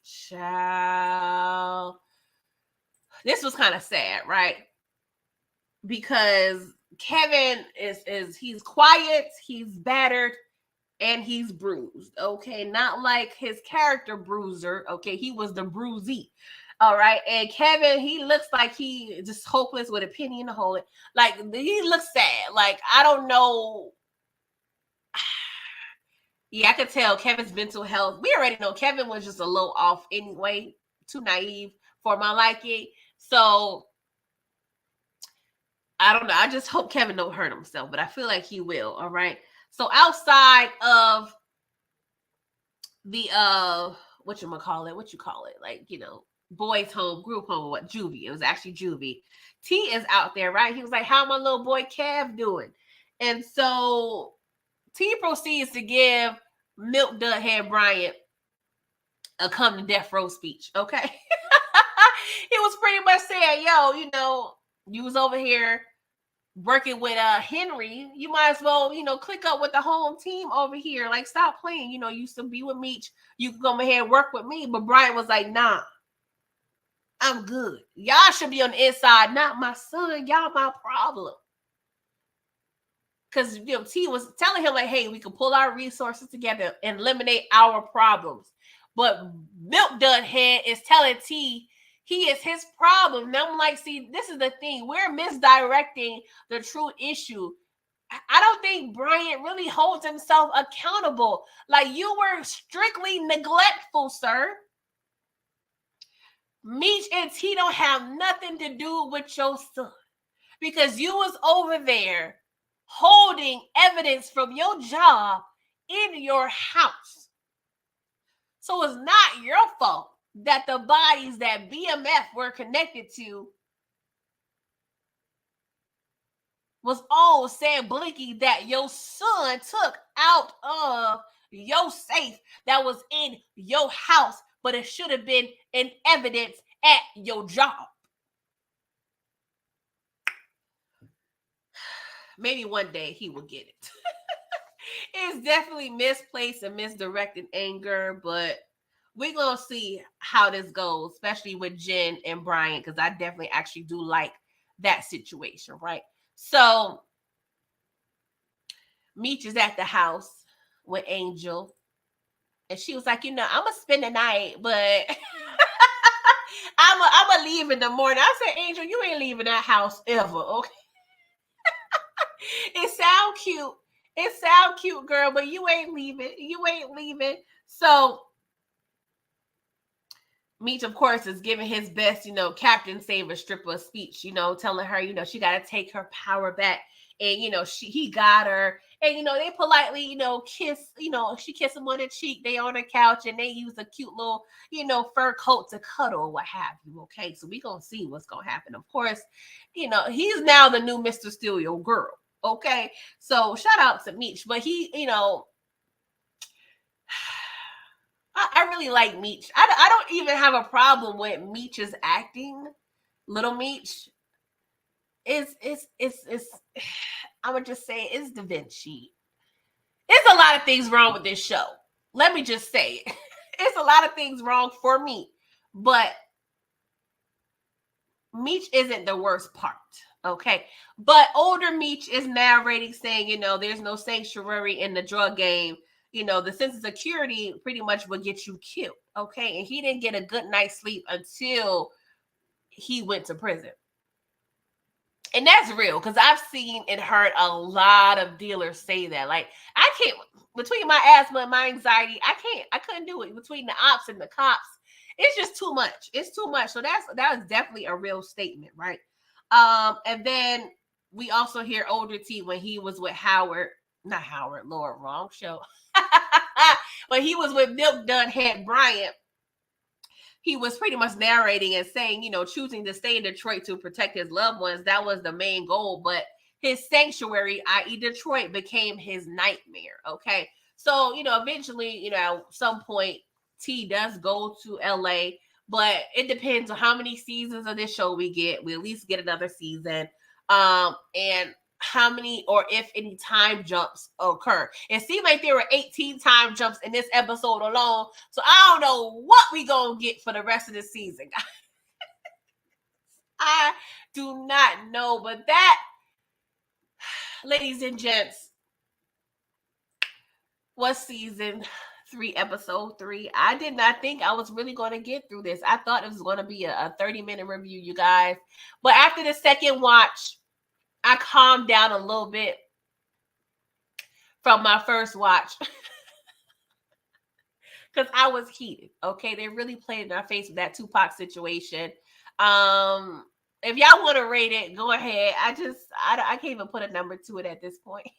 Child. This was kind of sad, right? Because Kevin is he's quiet, he's battered, and he's bruised. Okay, not like his character Bruiser. Okay, he was the bruisey. All right, and Kevin, he looks like he just hopeless with a penny in the hole. Like he looks sad. Like I don't know. Yeah, I could tell Kevin's mental health. We already know Kevin was just a little off anyway, too naive for my liking. So I don't know. I just hope Kevin don't hurt himself, but I feel like he will. All right. So outside of the what you call it? Like, you know, boys home, group home, what juvie. It was actually juvie. T is out there, right? He was like, how my little boy Kev doing? And so T proceeds to give Milk Dudhead Bryant a come to death row speech, okay? He was pretty much saying, yo, you know, you was over here working with Henry. You might as well, you know, click up with the home team over here. Like, stop playing. You know, you used to be with Meech. You can come ahead and work with me. But Bryant was like, nah, I'm good. Y'all should be on the inside, not my son. Y'all my problem. Because, you know, T was telling him, like, hey, we can pull our resources together and eliminate our problems. But Milk Dudhead is telling T He is his problem. And I'm like, see, this is the thing. We're misdirecting the true issue. I don't think Bryant really holds himself accountable. Like, you were strictly neglectful, sir. Meech and T don't have nothing to do with your son, because you was over there holding evidence from your job in your house. So it's not your fault that the bodies that BMF were connected to was all saying blinky that your son took out of your safe that was in your house, but it should have been in evidence at your job. Maybe one day he will get it. It's definitely misplaced and misdirected anger, but we're going to see how this goes, especially with Jen and Brian, because I definitely actually do like that situation, right? So Meech is at the house with Angel, and she was like, I'm going to spend the night, but I'm going to leave in the morning. I said, Angel, you ain't leaving that house ever, okay? It sound cute, girl, but you ain't leaving. So Meech, of course, is giving his best, Captain Save a Stripper speech, telling her, she got to take her power back. And, he got her. And, they politely, kiss, she kissed him on the cheek. They on the couch and they use a cute little, fur coat to cuddle or what have you. Okay. So we going to see what's going to happen. Of course, he's now the new Mr. Steal Your Girl. Okay. So shout out to Meech. But he, I really like Meech. I don't even have a problem with Meech's acting. Little Meech is I would just say it's Da Vinci. There's a lot of things wrong with this show. Let me just say it. It's a lot of things wrong for me, but Meech isn't the worst part. Okay. But older Meech is narrating saying, there's no sanctuary in the drug game. The sense of security pretty much will get you killed. Okay. And he didn't get a good night's sleep until he went to prison. And that's real, because I've seen and heard a lot of dealers say that. Like, I can't, between my asthma and my anxiety, I couldn't do it. Between the ops and the cops, it's just too much. It's too much. So that was definitely a real statement, right? And then we also hear older T when he was with Lord, wrong show. But he was with Milk Dunhead Bryant. He was pretty much narrating and saying, choosing to stay in Detroit to protect his loved ones, that was the main goal. But his sanctuary, i.e. Detroit, became his nightmare. Okay. So, eventually, some point T does go to LA, but it depends on how many seasons of this show we get. We at least get another season. And how many or if any time jumps occur. It seemed like there were 18 time jumps in this episode alone. So I don't know what we gonna get for the rest of the season. I do not know. But that, ladies and gents, was season 3, episode 3. I did not think I was really going to get through this. I thought it was going to be a 30-minute review, you guys. But after the second watch, I calmed down a little bit from my first watch because I was heated. Okay, they really played in our face with that Tupac situation. If y'all want to rate it, go ahead. I can't even put a number to it at this point.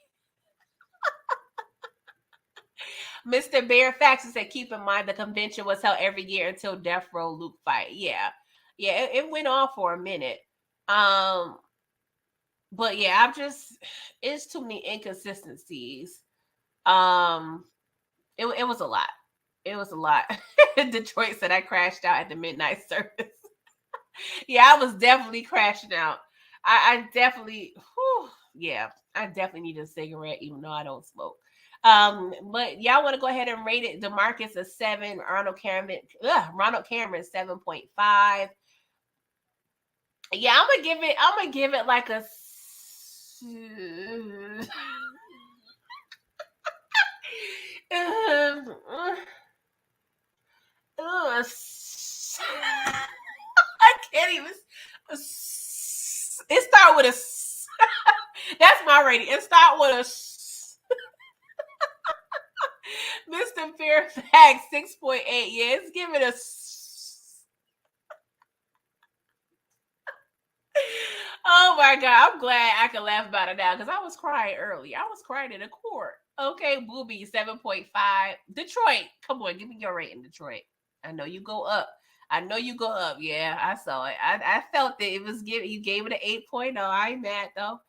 Mr. Faxon said, keep in mind the convention was held every year until Death Row Luke fight. Yeah, it went on for a minute. But yeah, it's too many inconsistencies. It was a lot. It was a lot. Detroit said I crashed out at the midnight service. Yeah, I was definitely crashing out. I definitely, I definitely need a cigarette, even though I don't smoke. But y'all want to go ahead and rate it. DeMarcus a 7, Ronald Cameron 7.5. Yeah, I'm gonna give it like a already and start with a Mr. Fairfax 6.8. Yeah, it's giving us. Oh my God. I'm glad I can laugh about it now because I was crying early. I was crying in a court. Okay, Booby 7.5. Detroit. Come on, give me your rating, Detroit. I know you go up. I know you go up. Yeah, I saw it. I felt that it was giving you gave it an 8.0. I ain't mad though.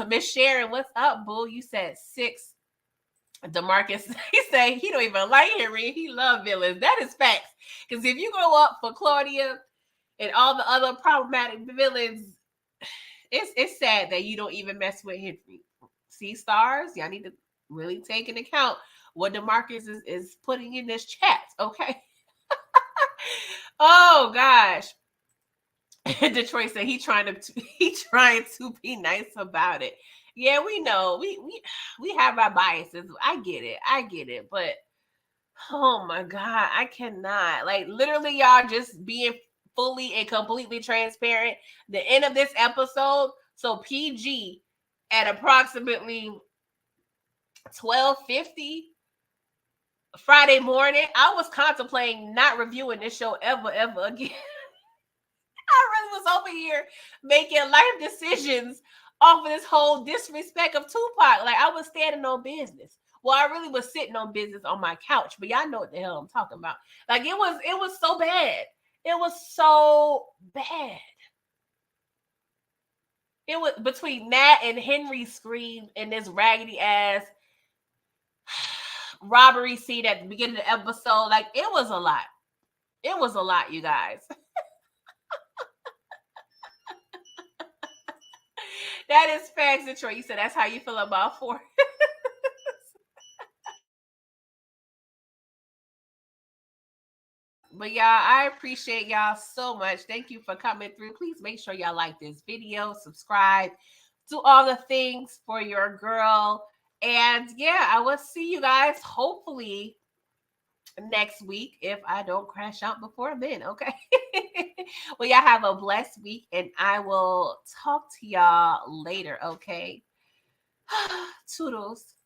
Miss Sharon, what's up, boo? You said 6. DeMarcus, he said he don't even like Henry. He love villains. That is facts. Because if you go up for Claudia and all the other problematic villains, it's sad that you don't even mess with Henry. See, stars, y'all need to really take into account what DeMarcus is putting in this chat, okay? Oh gosh. Detroit said he trying to be nice about it. Yeah, we know. We have our biases. I get it. But oh my God, I cannot. Like literally, y'all just being fully and completely transparent. The end of this episode, so PG at approximately 12:50 Friday morning, I was contemplating not reviewing this show ever again. I really was over here making life decisions off of this whole disrespect of Tupac. Like I was standing on business. Well, I really was sitting on business on my couch, but y'all know what the hell I'm talking about. Like it was so bad. It was so bad. It was between Nat and Henry's scream and this raggedy ass robbery scene at the beginning of the episode. Like it was a lot. It was a lot, you guys. That is facts, Detroit. You said that's how you feel about 4. But y'all, I appreciate y'all so much. Thank you for coming through. Please make sure y'all like this video, subscribe, do all the things for your girl. And yeah, I will see you guys hopefully next week if I don't crash out before then. Okay. Well, y'all have a blessed week and I will talk to y'all later. Okay. Toodles.